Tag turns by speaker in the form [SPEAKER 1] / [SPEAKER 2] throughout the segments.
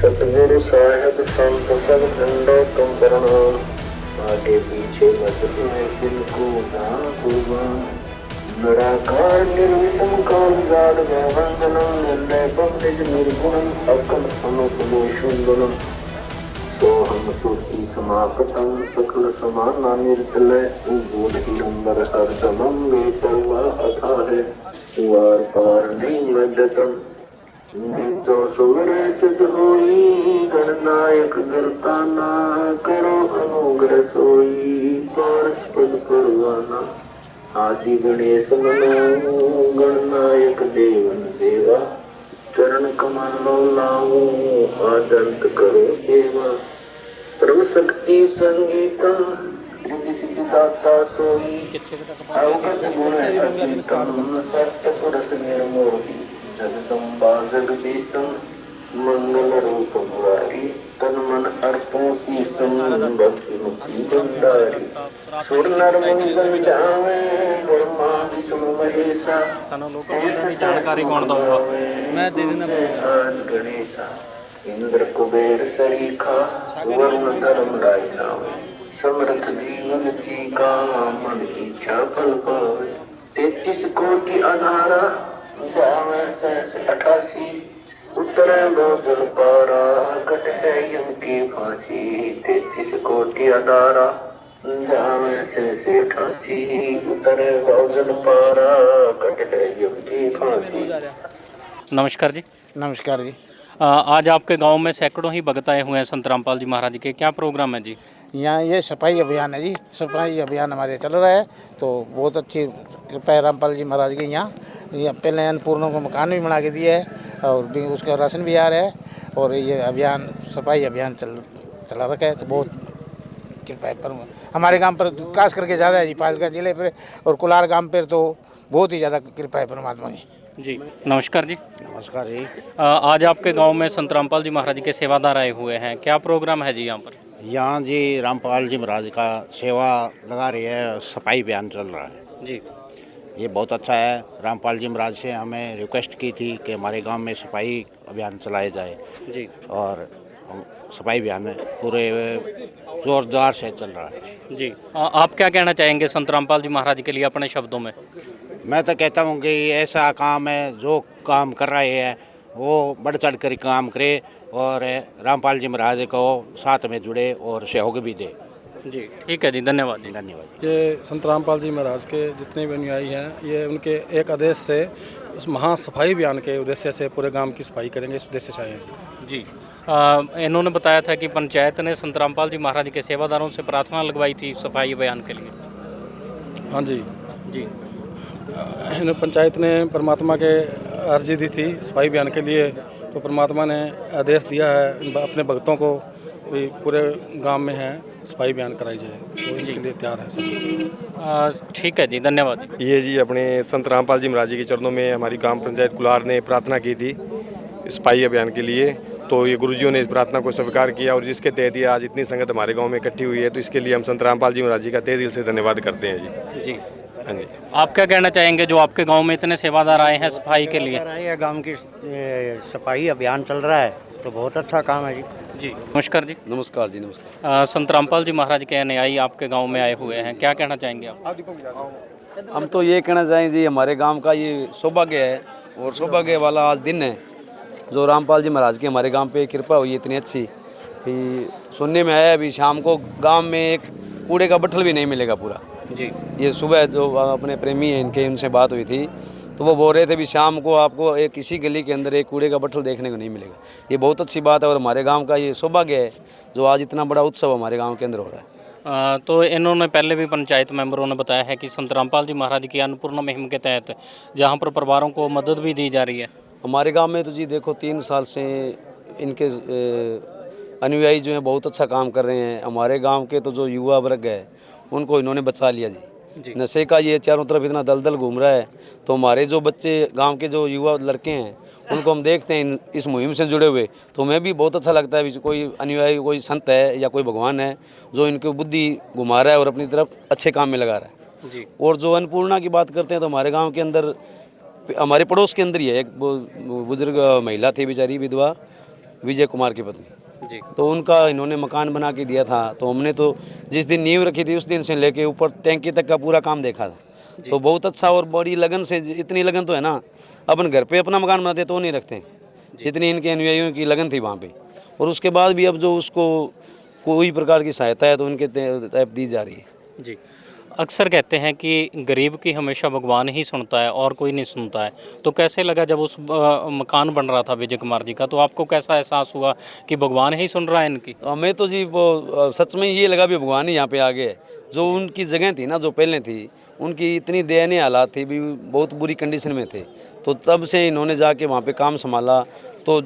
[SPEAKER 1] सतगुरु साहेब संत सब झंडो तुम प्रणाम। आगे पीछे मत तुम्हें बिल्कुल ना कुर्बान। निराकार निर्विषम काल जात वंदनम निर्णय पंडित निर्गुणम अकल अनुपम शुंदनम। सोहम सुखी समापतम सकल समाना निर्तलय बोध हिरंबर हरदमम वेतवा अथा है वार पार नहीं मदतम। तो सुवरे सिद्ध होई गणनायक गरताना करो अनुग्रह सोई पारस पद परवाना। आदि गणेश मनो गणनायक देवन देवा चरण कमलो लाओ आदंत करो देवा। प्रभु शक्ति संगीतम दाता सोई अवगत गुण अतीतम सत्य पुरुष निर्मोही जगदम्बा जगदीशम मंगल रूप मुरारी तन मन अर्पण शीशम भक्ति मुक्ति भंडारी। सुर नर मंगल जावे ब्रह्मा विष्णु महेशा
[SPEAKER 2] जानकारी कौन दूंगा मैं दे देना
[SPEAKER 1] गणेशा। इंद्र कुबेर सरीखा वरुण धर्म राय नावे समर्थ जीवन जी का मन इच्छा फल पावे। 33 कोटि आधारा जावे सहस 88 उतरे जल पारा कट है यम की फांसी। 33 कोटि आधारा जावे सहस 88 उतरे जल पारा कट है यम की फांसी।
[SPEAKER 2] नमस्कार जी।
[SPEAKER 3] नमस्कार जी।
[SPEAKER 2] आज आपके गांव में सैकड़ों ही भक्त आए हुए हैं संत रामपाल जी महाराज के, क्या प्रोग्राम है जी?
[SPEAKER 3] यहाँ ये सफाई अभियान है जी। सफाई अभियान हमारे चल रहा है तो बहुत अच्छी कृपा है रामपाल जी महाराज की। यहाँ पहले अन्नपूर्णों को मकान भी बना के दिया है और भी उसका राशन भी आ रहा है और ये अभियान सफाई अभियान चला रखा है तो बहुत कृपा है। पर हमारे गांव पर खास करके ज़्यादा है जी, पालगढ़ जिले पर और कुलार गांव पर तो बहुत ही ज़्यादा कृपा है परमात्मा की
[SPEAKER 2] जी। नमस्कार जी।
[SPEAKER 3] नमस्कार जी।
[SPEAKER 2] आज आपके गांव में संत रामपाल जी महाराज के सेवादार आए हुए हैं, क्या प्रोग्राम है जी यहाँ पर?
[SPEAKER 4] यहाँ जी रामपाल जी महाराज का सेवा लगा रही है, सफाई अभियान चल रहा है
[SPEAKER 2] जी।
[SPEAKER 4] ये बहुत अच्छा है। रामपाल जी महाराज से हमें रिक्वेस्ट की थी कि हमारे गांव में सफाई अभियान चलाया जाए
[SPEAKER 2] जी
[SPEAKER 4] और सफाई अभियान पूरे जोरदार से चल रहा है
[SPEAKER 2] जी। आप क्या कहना चाहेंगे संत रामपाल जी महाराज के लिए अपने शब्दों में?
[SPEAKER 4] मैं तो कहता हूँ कि ऐसा काम है, जो काम कर रहे हैं वो बढ़ चढ़ कर काम करे और रामपाल जी महाराज को साथ में जुड़े और सहयोग भी दे।
[SPEAKER 2] जी ठीक है जी, धन्यवाद जी।
[SPEAKER 4] धन्यवाद।
[SPEAKER 5] ये संत रामपाल जी महाराज के जितने भी अनुयायी हैं ये उनके एक आदेश से उस महा सफाई अभियान के उद्देश्य से पूरे गांव की सफाई करेंगे, इस उद्देश्य से आए हैं
[SPEAKER 2] जी। इन्होंने बताया था कि पंचायत ने संत रामपाल जी महाराज के सेवादारों से प्रार्थना लगवाई थी सफाई अभियान के लिए।
[SPEAKER 5] हाँ जी
[SPEAKER 2] जी।
[SPEAKER 5] इन पंचायत ने परमात्मा के अर्जी दी थी सफाई अभियान के लिए तो परमात्मा ने आदेश दिया है अपने भक्तों को भी पूरे गांव में है सफाई अभियान कराई जाए तो इनके लिए तैयार है सब।
[SPEAKER 2] ठीक है जी, धन्यवाद।
[SPEAKER 6] ये जी अपने संत रामपाल जी महाराज जी के चरणों में हमारी ग्राम पंचायत कुलार ने प्रार्थना की थी सफाई अभियान के लिए, तो ये गुरुजियों ने इस प्रार्थना को स्वीकार किया और जिसके तहत ये आज इतनी संगत हमारे गांव में इकट्ठी हुई है, तो इसके लिए हम संत रामपाल जी महाराज जी का तहे दिल से धन्यवाद करते हैं जी।
[SPEAKER 2] जी
[SPEAKER 6] हाँ जी।
[SPEAKER 2] आप क्या कहना चाहेंगे जो आपके गांव में इतने सेवादार आए हैं सफाई के लिए?
[SPEAKER 7] गांव की सफाई अभियान चल रहा है तो बहुत अच्छा काम है जी।
[SPEAKER 2] जी नमस्कार जी।
[SPEAKER 8] नमस्कार जी। नमस्कार।
[SPEAKER 2] संत रामपाल जी महाराज के अनुयायी आपके गांव में आए हुए हैं, क्या कहना चाहेंगे आप?
[SPEAKER 8] हम तो ये कहना चाहेंगे जी हमारे गांव का ये सौभाग्य है और सौभाग्य वाला आज दिन है जो रामपाल जी महाराज की हमारे गांव पे कृपा हुई इतनी अच्छी। सुनने में आया अभी शाम को गांव में एक कूड़े का बट्ठल भी नहीं मिलेगा पूरा
[SPEAKER 2] जी।
[SPEAKER 8] ये सुबह जो अपने प्रेमी हैं इनके उनसे बात हुई थी तो वो बोल रहे थे भी शाम को आपको एक किसी गली के अंदर एक कूड़े का बट्ठल देखने को नहीं मिलेगा। ये बहुत अच्छी बात है और हमारे गांव का ये सौभाग्य है जो आज इतना बड़ा उत्सव हमारे गांव के अंदर हो रहा है।
[SPEAKER 2] तो इन्होंने पहले भी पंचायत मेंबरों ने बताया है कि संत रामपाल जी महाराज की अन्नपूर्णा मुहिम के तहत जहाँ पर परिवारों को मदद भी दी जा रही है
[SPEAKER 8] हमारे गांव में, तो जी देखो 3 साल से इनके अनुयायी जो हैं बहुत अच्छा काम कर रहे हैं। हमारे गांव के तो जो युवा वर्ग है उनको इन्होंने बचा लिया जी। नशे का ये चारों तरफ इतना दलदल घूम रहा है तो हमारे जो बच्चे गांव के जो युवा लड़के हैं उनको हम देखते हैं इस मुहिम से जुड़े हुए, तो हमें भी बहुत अच्छा लगता है कोई अनुयायी कोई संत है या कोई भगवान है जो इनको बुद्धि घुमा रहा है और अपनी तरफ अच्छे काम में लगा रहा है जी। और जो अन्नपूर्णा की बात करते हैं तो हमारे गाँव के अंदर हमारे पड़ोस के अंदर ही है एक बुजुर्ग महिला थी बेचारी विधवा, विजय कुमार की पत्नी।
[SPEAKER 2] जी
[SPEAKER 8] तो उनका इन्होंने मकान बना के दिया था। तो हमने तो जिस दिन नींव रखी थी उस दिन से लेके ऊपर टैंकी तक का पूरा काम देखा था। तो बहुत अच्छा और बड़ी लगन से, इतनी लगन तो है ना, अपन घर पे अपना मकान बनाते तो नहीं रखते, जितनी इनके अनुयायियों की लगन थी वहाँ पे। और उसके बाद भी अब जो उसको कोई प्रकार की सहायता है तो उनके तहत दी जा रही है।
[SPEAKER 2] जी। अक्सर कहते हैं कि गरीब की हमेशा भगवान ही सुनता है और कोई नहीं सुनता है। तो कैसे लगा जब उस मकान बन रहा था विजय कुमार जी का, तो आपको कैसा एहसास हुआ कि भगवान ही सुन रहा है इनकी?
[SPEAKER 8] तो हमें तो जी वो सच में ये लगा भी भगवान ही यहाँ पे आ गए। जो उनकी जगह थी ना, जो पहले थी, उनकी इतनी दयनीय हालात थी भी, बहुत बुरी कंडीशन में थे। तो तब से इन्होंने जाके वहाँ पे काम संभाला। तो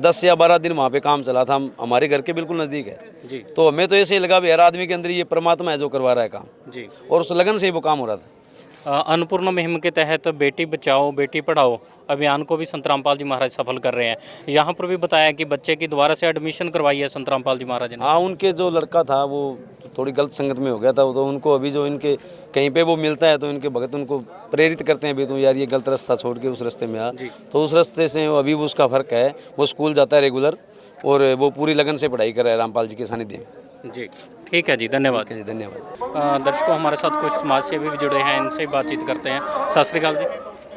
[SPEAKER 8] 10 या 12 दिन वहाँ पे काम चला था। हमारे घर के बिल्कुल नज़दीक है
[SPEAKER 2] जी।
[SPEAKER 8] तो हमें तो ऐसे ही लगा भी हर आदमी के अंदर ये परमात्मा है जो करवा रहा है काम।
[SPEAKER 2] जी।
[SPEAKER 8] और उस लगन से ही वो काम हो रहा था।
[SPEAKER 2] अन्नपूर्णा मुहिम के तहत बेटी बचाओ बेटी पढ़ाओ अभियान को भी संत रामपाल जी महाराज सफल कर रहे हैं। यहाँ पर भी बताया कि बच्चे की दोबारा से एडमिशन करवाई है संत रामपाल जी महाराज ने।
[SPEAKER 8] हाँ, उनके जो लड़का था वो थोड़ी गलत संगत में हो गया था। तो उनको अभी जो इनके कहीं पे वो मिलता है तो इनके भगत उनको प्रेरित करते हैं भी तुम यार ये गलत रास्ता छोड़ के उस रास्ते में आ। तो उस रास्ते से अभी वो उसका फ़र्क है। वो स्कूल जाता है रेगुलर और वो पूरी लगन से पढ़ाई कर रहा है रामपाल जी के सानिध्य में।
[SPEAKER 2] जी ठीक है जी, धन्यवाद।
[SPEAKER 8] जी धन्यवाद।
[SPEAKER 2] दर्शकों, हमारे साथ कुछ समाज सेवी भी जुड़े हैं, इनसे बातचीत करते हैं। सत श्री अकाल जी।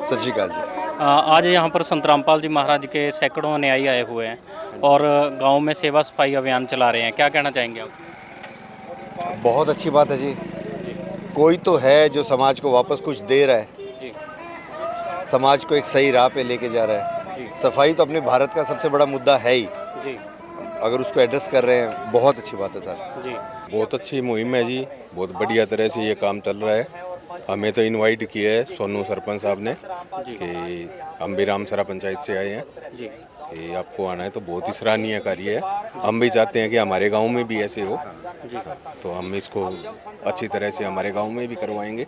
[SPEAKER 9] सत श्री अकाल जी।
[SPEAKER 2] आज यहाँ पर संत रामपाल जी महाराज के सैकड़ों अनुयायी आए हुए हैं और गांव में सेवा सफाई अभियान चला रहे हैं। क्या कहना चाहेंगे आप?
[SPEAKER 9] बहुत अच्छी बात है जी। कोई तो है जो समाज को वापस कुछ दे रहा है
[SPEAKER 2] जी।
[SPEAKER 9] समाज को एक सही राह पे लेके जा रहा है। सफाई तो अपने भारत का सबसे बड़ा मुद्दा है ही
[SPEAKER 2] जी।
[SPEAKER 9] अगर उसको एड्रेस कर रहे हैं, बहुत अच्छी बात है सर
[SPEAKER 2] जी।
[SPEAKER 6] बहुत अच्छी मुहिम है जी, बहुत बढ़िया तरह से ये काम चल रहा है। हमें तो इनवाइट किया है सोनू सरपंच साहब ने कि हम भी रामसरा पंचायत से आए हैं
[SPEAKER 2] जी।
[SPEAKER 6] कि आपको आना है, तो बहुत ही सराहनीय कार्य है। हम भी चाहते हैं कि हमारे गांव में भी ऐसे हो, तो हम इसको अच्छी तरह से हमारे गांव में भी करवाएंगे।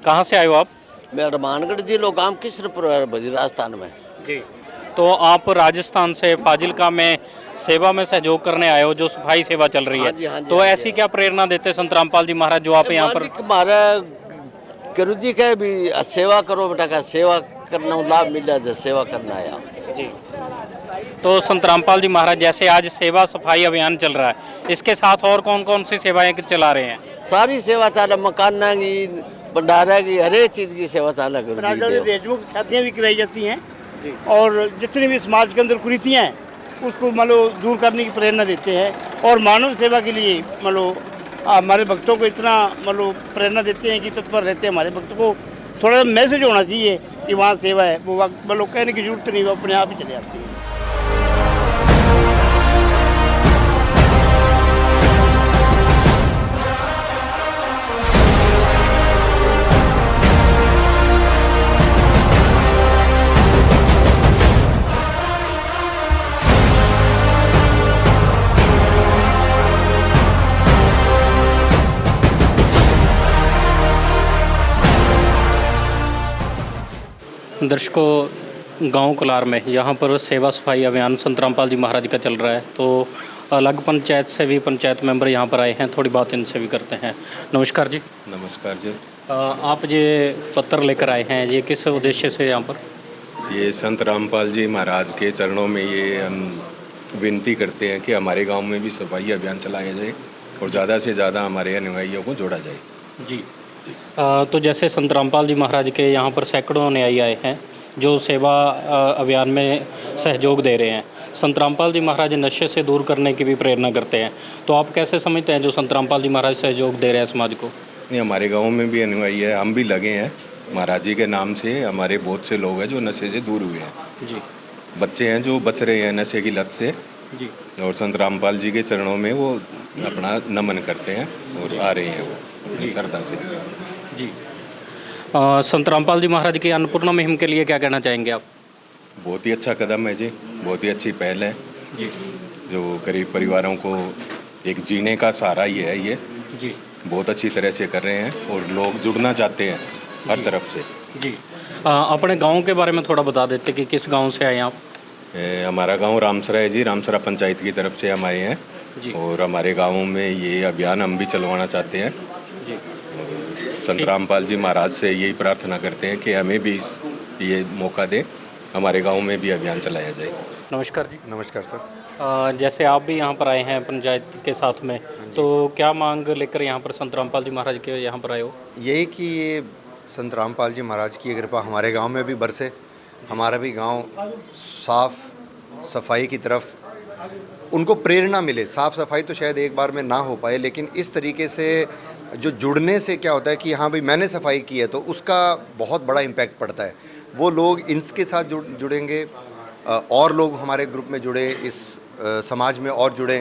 [SPEAKER 2] कहाँ से आए हो आप?
[SPEAKER 10] मैं हनुमानगढ़ जिलो गांव किशनपुर राजस्थान में।
[SPEAKER 2] जी। तो आप राजस्थान से फाजिलका में सेवा में सहयोग करने आए हो, जो सफाई सेवा चल रही है।
[SPEAKER 10] हाँ जी, हाँ जी,
[SPEAKER 2] तो
[SPEAKER 10] हाँ जी।
[SPEAKER 2] ऐसी क्या प्रेरणा देते संत रामपाल जी महाराज जो आप यहाँ पर?
[SPEAKER 10] हमारा गुरु जी का भी सेवा करो बेटा, का सेवा करना लाभ मिल जाए, सेवा करना है आप।
[SPEAKER 2] जी। तो संत रामपाल जी महाराज जैसे आज सेवा सफाई अभियान चल रहा है, इसके साथ और कौन कौन सी सेवाएं चला रहे हैं?
[SPEAKER 10] सारी सेवा चाल, मकान की, भंडारा की, हर एक चीज़ की सेवा चाल है।
[SPEAKER 11] देशमुख शादियाँ भी कराई जाती हैं और जितनी भी समाज के अंदर कुरीतियाँ हैं उसको मान लो दूर करने की प्रेरणा देते हैं। और मानव सेवा के लिए मान लो हमारे भक्तों को इतना मान लो प्रेरणा देते हैं कि तत्पर रहते हैं। हमारे भक्तों को थोड़ा मैसेज होना चाहिए कि वहाँ सेवा है, वो मान लो कहने की जरूरत नहीं, वो अपने आप ही चले आती है।
[SPEAKER 2] दर्शकों, गांव कोलार में यहाँ पर सेवा सफाई अभियान संत रामपाल जी महाराज का चल रहा है। तो अलग पंचायत से भी पंचायत मेंबर यहाँ पर आए हैं, थोड़ी बात इनसे भी करते हैं। नमस्कार जी।
[SPEAKER 6] नमस्कार जी।
[SPEAKER 2] आप ये पत्र लेकर आए हैं, ये किस उद्देश्य से यहाँ पर?
[SPEAKER 6] ये संत रामपाल जी महाराज के चरणों में ये हम विनती करते हैं कि हमारे गांव में भी सफाई अभियान चलाया जाए और ज़्यादा से ज़्यादा हमारे अनुयायियों को जोड़ा जाए।
[SPEAKER 2] जी। तो जैसे संत रामपाल जी महाराज के यहाँ पर सैकड़ों अनुयायी आए हैं जो सेवा अभियान में सहयोग दे रहे हैं। संत रामपाल जी महाराज नशे से दूर करने की भी प्रेरणा करते हैं। तो आप कैसे समझते हैं जो संत रामपाल जी महाराज सहयोग दे रहे हैं समाज को?
[SPEAKER 6] नहीं, हमारे गांव में भी अनुयायी है, हम भी लगे हैं महाराज जी के नाम से। हमारे बहुत से लोग हैं जो नशे से दूर हुए हैं। जी। बच्चे हैं जो बच रहे हैं नशे की लत से। जी। और संत रामपाल जी के चरणों में वो अपना नमन करते हैं और आ रहे हैं वो अपनी श्रद्धा से।
[SPEAKER 2] जी। संत रामपाल जी महाराज की अन्नपूर्णा मुहिम के लिए क्या कहना चाहेंगे आप?
[SPEAKER 6] बहुत ही अच्छा कदम है जी, बहुत ही अच्छी पहल है जी। जो गरीब परिवारों को एक जीने का सहारा ही है ये जी। बहुत अच्छी तरह से कर रहे हैं और लोग जुड़ना चाहते हैं हर तरफ से जी।
[SPEAKER 2] अपने गांव के बारे में थोड़ा बता देते कि किस गांव से आए आप?
[SPEAKER 6] हमारा गांव रामसरा है जी, रामसरा पंचायत की तरफ से हम आए हैं जी। और हमारे गाँव में ये अभियान हम भी चलवाना चाहते हैं जी। संत रामपाल जी महाराज से यही प्रार्थना करते हैं कि हमें भी ये मौका दें, हमारे गांव में भी अभियान चलाया जाए।
[SPEAKER 2] नमस्कार जी।
[SPEAKER 9] नमस्कार सर।
[SPEAKER 2] जैसे आप भी यहाँ पर आए हैं पंचायत के साथ में, तो क्या मांग लेकर यहाँ पर संत रामपाल जी महाराज के यहाँ पर आए हो?
[SPEAKER 9] यही कि ये संत रामपाल जी महाराज की कृपा हमारे गांव में भी बरसे, हमारा भी गांव साफ सफाई की तरफ उनको प्रेरणा मिले। साफ सफाई तो शायद एक बार में ना हो पाए, लेकिन इस तरीके से जो जुड़ने से क्या होता है कि हाँ भाई मैंने सफाई की है तो उसका बहुत बड़ा इम्पैक्ट पड़ता है। वो लोग इनके साथ जुड़ेंगे, और लोग हमारे ग्रुप में जुड़े, इस समाज में और जुड़े,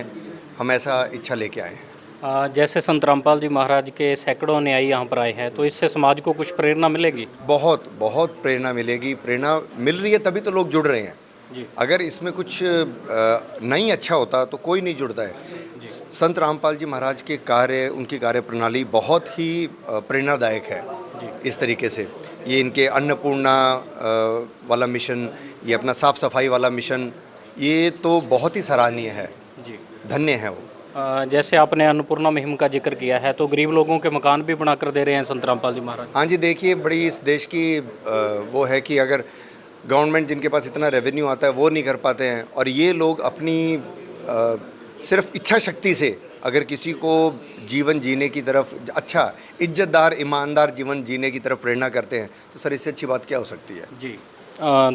[SPEAKER 9] हम ऐसा इच्छा लेके आए हैं।
[SPEAKER 2] जैसे संत रामपाल जी महाराज के सैकड़ों अनुयायी यहाँ पर आए हैं, तो इससे समाज को कुछ प्रेरणा मिलेगी?
[SPEAKER 9] बहुत बहुत प्रेरणा मिलेगी। प्रेरणा मिल रही है तभी तो लोग जुड़ रहे हैं
[SPEAKER 2] जी।
[SPEAKER 9] अगर इसमें कुछ नहीं अच्छा होता तो कोई नहीं जुड़ता है। संत रामपाल जी महाराज के कार्य, उनकी कार्य प्रणाली बहुत ही प्रेरणादायक है जी। इस तरीके से ये इनके अन्नपूर्णा वाला मिशन, ये अपना साफ सफाई वाला मिशन, ये तो बहुत ही सराहनीय है जी, धन्य है वो।
[SPEAKER 2] जैसे आपने अन्नपूर्णा मुहिम का जिक्र किया है, तो गरीब लोगों के मकान भी बनाकर दे रहे हैं संत रामपाल जी महाराज।
[SPEAKER 9] हाँ जी, देखिए बड़ी इस देश की वो है कि अगर गवर्नमेंट जिनके पास इतना रेवेन्यू आता है वो नहीं कर पाते हैं, और ये लोग अपनी सिर्फ इच्छा शक्ति से अगर किसी को जीवन जीने की तरफ, अच्छा इज्जतदार ईमानदार जीवन जीने की तरफ प्रेरणा करते हैं, तो सर इससे अच्छी बात क्या हो सकती है
[SPEAKER 2] जी।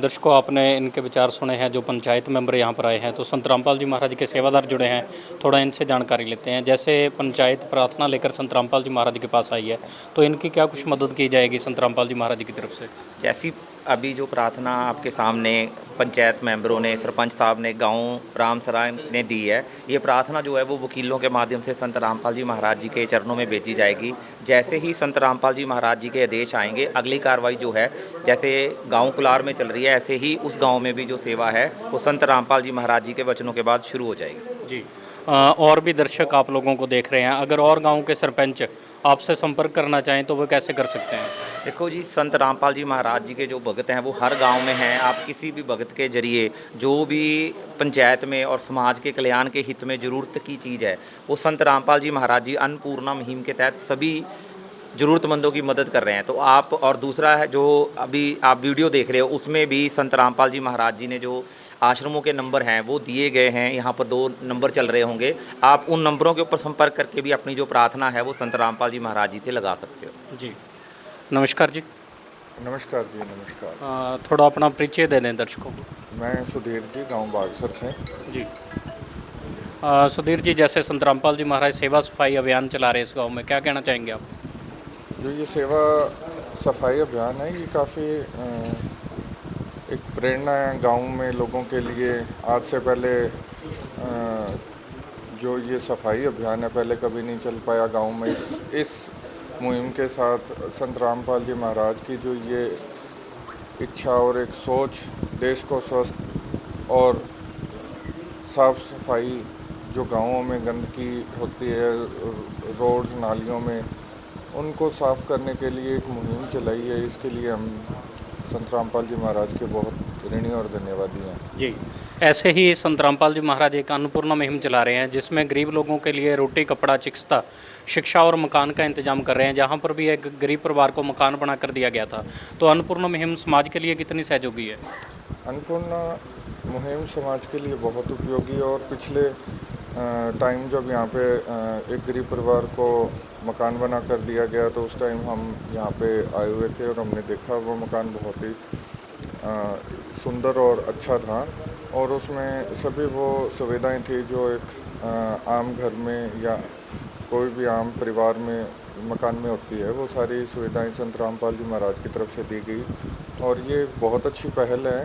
[SPEAKER 2] दर्शकों, आपने इनके विचार सुने हैं, जो पंचायत मेंबर यहाँ पर आए हैं, तो संत रामपाल जी महाराज के सेवादार जुड़े हैं। थोड़ा इनसे जानकारी लेते हैं। जैसे पंचायत प्रार्थना लेकर संत रामपाल जी महाराज के पास आई है, तो इनकी क्या कुछ मदद की जाएगी संत रामपाल जी महाराज की तरफ से?
[SPEAKER 12] जैसी अभी जो प्रार्थना आपके सामने पंचायत मेंबरों ने, सरपंच साहब ने, गांव रामसराय ने दी है, ये प्रार्थना जो है वो वकीलों के माध्यम से संत रामपाल जी महाराज जी के चरणों में भेजी जाएगी। जैसे ही संत रामपाल जी महाराज जी के आदेश आएंगे, अगली कार्रवाई जो है, जैसे गांव कुलार में चल रही है, ऐसे ही उस गांव में भी जो सेवा है वो संत रामपाल जी महाराज जी के वचनों के बाद शुरू हो जाएगी
[SPEAKER 2] जी। और भी दर्शक आप लोगों को देख रहे हैं, अगर और गांव के सरपंच आपसे संपर्क करना चाहें तो वो कैसे कर सकते हैं?
[SPEAKER 12] देखो जी, संत रामपाल जी महाराज जी के जो भगत हैं वो हर गांव में हैं। आप किसी भी भगत के जरिए जो भी पंचायत में और समाज के कल्याण के हित में ज़रूरत की चीज़ है, वो संत रामपाल जी महाराज जी अन्नपूर्णा मुहिम के तहत सभी ज़रूरतमंदों की मदद कर रहे हैं। तो आप, और दूसरा है जो अभी आप वीडियो देख रहे हो, उसमें भी संत रामपाल जी महाराज जी ने जो आश्रमों के नंबर हैं वो दिए गए हैं। यहाँ पर 2 नंबर चल रहे होंगे, आप उन नंबरों के ऊपर संपर्क करके भी अपनी जो प्रार्थना है वो संत रामपाल जी महाराज जी से लगा सकते हो
[SPEAKER 2] जी। नमस्कार जी।
[SPEAKER 13] नमस्कार जी। नमस्कार।
[SPEAKER 2] थोड़ा अपना परिचय दे दें दर्शकों को।
[SPEAKER 13] मैं सुधीर जी, गांव बागसर से
[SPEAKER 2] जी। सुधीर जी, जैसे संत रामपाल जी महाराज सेवा सफाई अभियान चला रहे हैं इस गाँव में, क्या कहना चाहेंगे आप?
[SPEAKER 13] जो ये सेवा सफाई अभियान है, ये काफ़ी एक प्रेरणा है गांव में लोगों के लिए। आज से पहले जो ये सफाई अभियान है पहले कभी नहीं चल पाया गांव में। इस मुहिम के साथ संत रामपाल जी महाराज की जो ये इच्छा और एक सोच, देश को स्वस्थ और साफ सफाई, जो गांवों में गंदगी होती है रोड्स नालियों में, उनको साफ़ करने के लिए एक मुहिम चलाई है। इसके लिए हम संत रामपाल जी महाराज के बहुत ऋणी और धन्यवादी हैं
[SPEAKER 2] जी। ऐसे ही संत रामपाल जी महाराज एक अन्नपूर्णा मुहिम चला रहे हैं, जिसमें गरीब लोगों के लिए रोटी, कपड़ा, चिकित्सा, शिक्षा और मकान का इंतजाम कर रहे हैं। जहां पर भी एक गरीब परिवार को मकान बना कर दिया गया था। तो अन्नपूर्णा मुहिम समाज के लिए कितनी सहयोगी है?
[SPEAKER 13] अन्नपूर्णा मुहिम समाज के लिए बहुत उपयोगी, और पिछले टाइम जब यहाँ पे एक गरीब परिवार को मकान बना कर दिया गया, तो उस टाइम हम यहाँ पे आए हुए थे और हमने देखा वो मकान बहुत ही सुंदर और अच्छा था, और उसमें सभी वो सुविधाएं थी जो एक आम घर में या कोई भी आम परिवार में मकान में होती है। वो सारी सुविधाएं संत रामपाल जी महाराज की तरफ से दी गई, और ये बहुत अच्छी पहल है।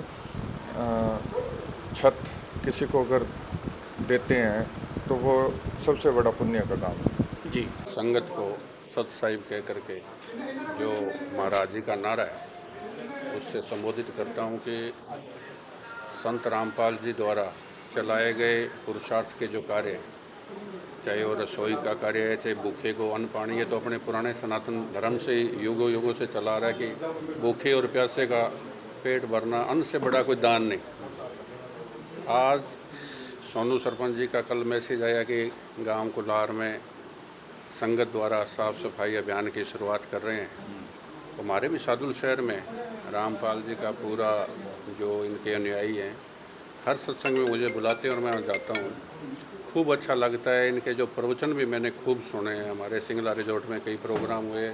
[SPEAKER 13] छत किसी को अगर देते हैं तो वो सबसे बड़ा पुण्य का काम है
[SPEAKER 2] जी।
[SPEAKER 14] संगत को सत साहिब कह करके जो महाराज जी का नारा है उससे संबोधित करता हूँ कि संत रामपाल जी द्वारा चलाए गए पुरुषार्थ के जो कार्य, चाहे वो रसोई का कार्य है, चाहे भूखे को अन्न पानी है, तो अपने पुराने सनातन धर्म से युगों युगों से चला रहा है कि भूखे और प्यासे का पेट भरना, अन्न से बड़ा कोई दान नहीं। आज सोनू सरपंच जी का कल मैसेज आया कि गांव कुलार में संगत द्वारा साफ़ सफाई अभियान की शुरुआत कर रहे हैं। हमारे भी सादुल शहर में रामपाल जी का पूरा जो इनके अनुयायी हैं हर सत्संग में मुझे बुलाते हैं और मैं जाता हूँ। खूब अच्छा लगता है। इनके जो प्रवचन भी मैंने खूब सुने हैं। हमारे सिंगला रिजोर्ट में कई प्रोग्राम हुए,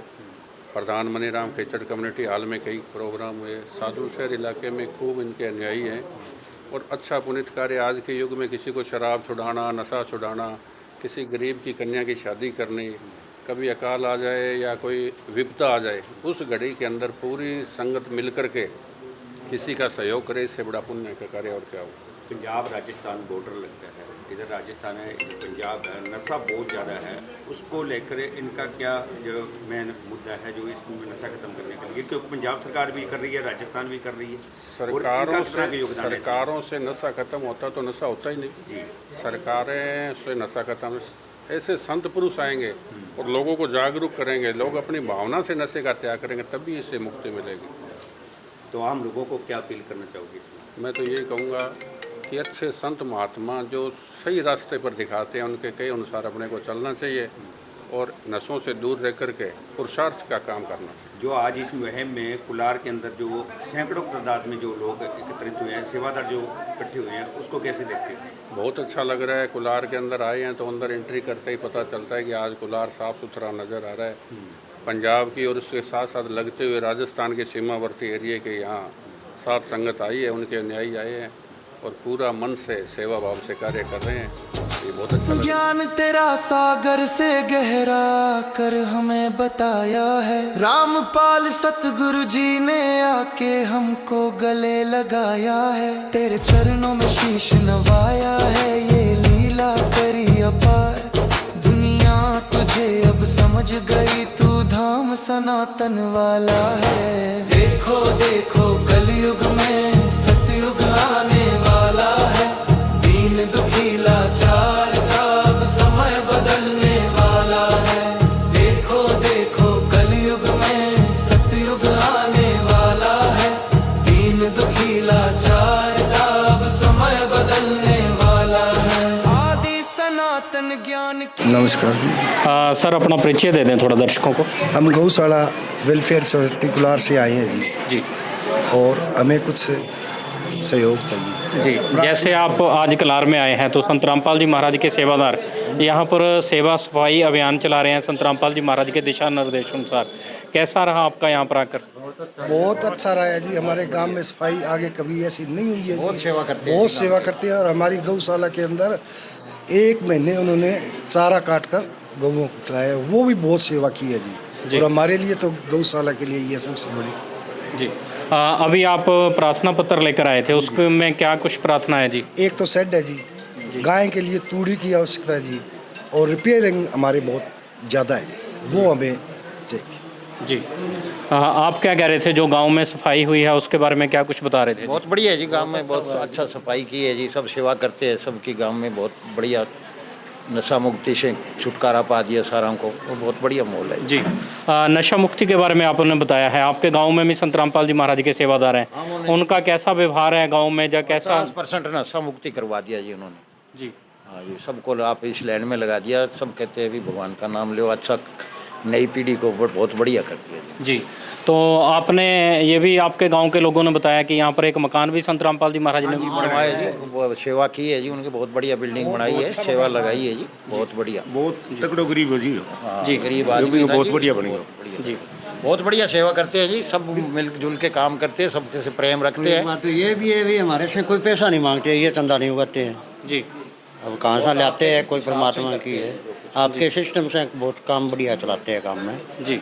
[SPEAKER 14] प्रधान मनीराम खेचड़ कम्युनिटी हॉल में कई प्रोग्राम हुए, साधु शहर इलाके में खूब इनके अनुयायी हैं और अच्छा पुनित कार्य। आज के युग में किसी को शराब छुड़ाना, नशा छुड़ाना, किसी गरीब की कन्या की शादी करनी, कभी अकाल आ जाए या कोई विपदा आ जाए, उस घड़ी के अंदर पूरी संगत मिल कर के किसी का सहयोग करे, इससे बड़ा पुण्य का कार्य और क्या हो।
[SPEAKER 15] पंजाब राजस्थान बॉर्डर लगता है, इधर राजस्थान है, इधर पंजाब है, नशा बहुत ज़्यादा है। उसको लेकर इनका क्या जो मेन मुद्दा है जो इस नशा खत्म करने के लिए, क्योंकि पंजाब सरकार भी कर रही है, राजस्थान भी कर रही है।
[SPEAKER 14] सरकारों से नशा खत्म होता तो नशा होता ही नहीं। सरकारें से नशा खत्म, ऐसे संत पुरुष आएंगे और लोगों को जागरूक करेंगे, लोग अपनी भावना से नशे का त्याग करेंगे, तभी इससे मुक्ति मिलेगी।
[SPEAKER 15] तो आम लोगों को क्या अपील करना चाहोगे?
[SPEAKER 14] मैं तो यही कहूँगा कि अच्छे संत महात्मा जो सही रास्ते पर दिखाते हैं, उनके कई अनुसार अपने को चलना चाहिए और नशों से दूर रह कर के पुरुषार्थ का काम करना चाहिए।
[SPEAKER 15] जो आज इस मुहिम में कुलार के अंदर जो सैकड़ों तादाद में जो लोग एकत्रित हुए हैं, सेवादार जो इकट्ठे हुए हैं, उसको कैसे देखते हैं?
[SPEAKER 14] बहुत अच्छा लग रहा है। कुलार के अंदर आए हैं तो अंदर एंट्री करते ही पता चलता है कि आज कुलार साफ़ सुथरा नज़र आ रहा है। पंजाब की और उसके साथ साथ लगते हुए राजस्थान के सीमावर्ती एरिए के यहाँ साथ संगत आई है, उनके अनुयायी आए हैं और पूरा मन से सेवा भाव से कार्य कर रहे हैं। ये बहुत अच्छा लगा।
[SPEAKER 16] ज्ञान तेरा सागर से गहरा कर हमें बताया है, रामपाल सतगुरु जी ने आके हमको गले लगाया है। तेरे चरणों में शीश नवाया है, ये लीला करी अपार। दुनिया तुझे अब समझ गई, तू धाम सनातन वाला है। देखो देखो कलयुग में सतयुग आने वाला है, दीन दुखी लाचार का अब समय बदलने वाला है। देखो देखो कलयुग में सतयुग आने वाला है, दीन दुखी लाचार का अब समय बदलने वाला है। आदि सनातन ज्ञान की।
[SPEAKER 17] नमस्कार जी।
[SPEAKER 2] सर अपना परिचय दे दें थोड़ा दर्शकों को।
[SPEAKER 17] हम गौशाला वेलफेयर सोसाइटी कुलार से आए हैं जी और हमें कुछ सहयोग चाहिए
[SPEAKER 2] जी। जैसे आप आज कलार में आए हैं तो संत रामपाल जी महाराज के सेवादार यहाँ पर सेवा सफाई अभियान चला रहे हैं संत रामपाल जी महाराज के दिशा निर्देश अनुसार। कैसा रहा आपका यहाँ पर आकर?
[SPEAKER 17] बहुत अच्छा रहा है जी। हमारे गांव में सफाई आगे कभी ऐसी नहीं हुई है। बहुत सेवा करते हैं और हमारी गौशाला के अंदर 1 महीने उन्होंने चारा काट कर गौओं को खिलाया, वो भी बहुत सेवा की है जी। और हमारे लिए तो गौशाला के लिए ये सबसे बड़ी
[SPEAKER 2] जी। अभी आप प्रार्थना पत्र लेकर आए थे, उसमें क्या कुछ प्रार्थना है जी?
[SPEAKER 17] एक तो शेड है जी, गाय के लिए तूड़ी की आवश्यकता है जी, और रिपेयरिंग हमारे बहुत ज़्यादा है जी, वो हमें चाहिए
[SPEAKER 2] जी। आप क्या कह रहे थे, जो गांव में सफाई हुई है उसके बारे में क्या कुछ बता रहे थे?
[SPEAKER 18] बहुत बढ़िया है जी, गांव में बहुत अच्छा सफाई की है जी, सब सेवा करते हैं, सबकी गांव में बहुत बढ़िया नशा मुक्ति से छुटकारा पा दिया सारों को, वो बहुत बढ़िया माहौल है
[SPEAKER 2] जी। नशा मुक्ति के बारे में आपने बताया है, आपके गांव में भी संत रामपाल जी महाराज के सेवादार हैं, उनका कैसा व्यवहार है गांव में, या कैसा?
[SPEAKER 18] 50% नशा मुक्ति करवा दिया जी उन्होंने
[SPEAKER 2] जी।
[SPEAKER 18] हाँ जी, सबको आप इस लाइन में लगा दिया, सब कहते हैं भी भगवान का नाम लो, अच्छा नई पीढ़ी को बहुत बढ़िया कर दिया
[SPEAKER 2] जी। तो आपने ये भी आपके गांव के लोगों ने बताया कि यहाँ पर एक मकान भी संत रामपाल जी महाराज ने
[SPEAKER 18] बनवाया जी, वो सेवा की है जी, उनकी बहुत बढ़िया बिल्डिंग बनाई है, सेवा लगाई है जी, बहुत बढ़िया,
[SPEAKER 15] बहुत तकड़ो गरीब हो जी।
[SPEAKER 18] जी, गरीब आदमी
[SPEAKER 15] बहुत बढ़िया बनी
[SPEAKER 18] जी, बहुत बढ़िया सेवा करते हैं जी, सब मिलजुल के काम करते हैं, सबके से प्रेम रखते हैं।
[SPEAKER 7] तो ये भी है भी हमारे से कोई पैसा नहीं मांगते, ये चंदा नहीं उगाते हैं
[SPEAKER 2] जी।
[SPEAKER 7] अब कहाँ से लाते हैं, कोई परमात्मा की है, आपके सिस्टम से बहुत काम बढ़िया चलाते हैं काम में
[SPEAKER 2] जी।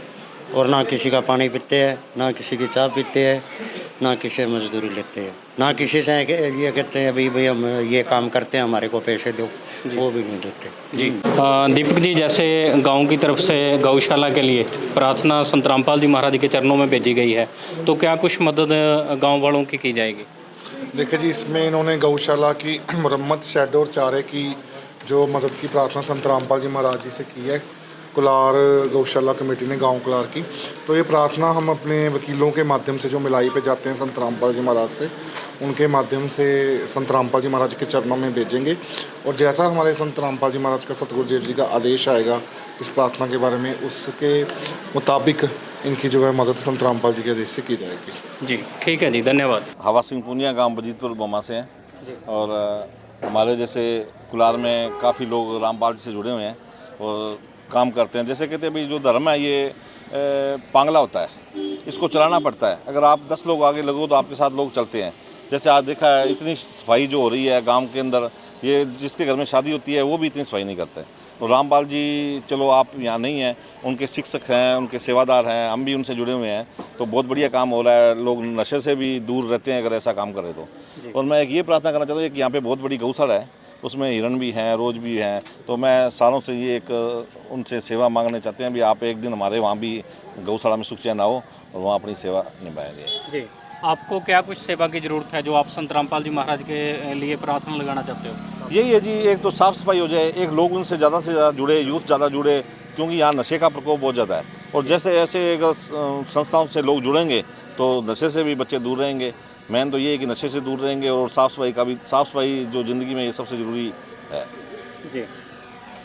[SPEAKER 7] और ना किसी का पानी पीते हैं, ना किसी की चाय पीते हैं, ना किसी मजदूरी लेते हैं, ना किसी से ये कहते हैं भाई हम ये काम करते हैं हमारे को पैसे दो, वो भी नहीं देते
[SPEAKER 2] जी। दीपक जी, जैसे गांव की तरफ से गौशाला के लिए प्रार्थना संत रामपाल जी महाराज के चरणों में भेजी गई है, तो क्या कुछ मदद गाँव वालों की जाएगी?
[SPEAKER 19] देखिए जी, इसमें इन्होंने गौशाला की मरम्मत, शेड और चारे की जो मदद की प्रार्थना संत रामपाल जी महाराज जी से की है कुलार गौशाला कमेटी ने, गांव कुलार की। तो ये प्रार्थना हम अपने वकीलों के माध्यम से जो मिलाई पे जाते हैं संत रामपाल जी महाराज से, उनके माध्यम से संत रामपाल जी महाराज के चरणों में भेजेंगे, और जैसा हमारे संत रामपाल जी महाराज का सतगुरुदेव जी का आदेश आएगा इस प्रार्थना के बारे में, उसके मुताबिक इनकी जो है मदद संत रामपाल जी के आदेश से की जाएगी।
[SPEAKER 2] जी, ठीक है जी, धन्यवाद।
[SPEAKER 20] हवा सिंह पुनिया, गाँव बजीतपुर बमा से हैं। और हमारे जैसे कुलार में काफ़ी लोग रामपाल जी से जुड़े हुए हैं और काम करते हैं। जैसे कहते हैं भाई जो धर्म है ये पांगला होता है, इसको चलाना पड़ता है। अगर आप 10 लोग आगे लगो तो आपके साथ लोग चलते हैं। जैसे आज देखा है इतनी सफाई जो हो रही है गांव के अंदर, ये जिसके घर में शादी होती है वो भी इतनी सफाई नहीं करते। तो रामपाल जी चलो आप यहाँ नहीं हैं, उनके शिक्षक हैं, उनके सेवादार हैं, हम भी उनसे जुड़े हुए हैं, तो बहुत बढ़िया काम हो रहा है। लोग नशे से भी दूर रहते हैं अगर ऐसा काम करें तो। और मैं एक ये प्रार्थना करना चाहता हूँ कि यहाँ पे बहुत बड़ी गौशाला है, उसमें हिरण भी हैं, रोज भी हैं, तो मैं सारों से ये एक उनसे सेवा मांगने चाहते हैं भी आप एक दिन हमारे वहाँ भी गौशाला में सुख चैन आओ और वहाँ अपनी सेवा निभाएंगे।
[SPEAKER 2] जी, आपको क्या कुछ सेवा की ज़रूरत है जो आप संत रामपाल जी महाराज के लिए प्रार्थना लगाना चाहते हो?
[SPEAKER 20] यही है जी, एक तो साफ़ सफाई हो जाए, एक लोग उनसे ज़्यादा जुड़े, यूथ ज़्यादा जुड़े, क्योंकि यहाँ नशे का प्रकोप बहुत ज़्यादा है। और जैसे ऐसे अगर संस्थाओं से लोग जुड़ेंगे तो नशे से भी बच्चे दूर रहेंगे। मेन तो ये है कि नशे से दूर रहेंगे और साफ़ सफाई का भी, साफ़ सफाई जो ज़िंदगी में ये सबसे ज़रूरी है। जी,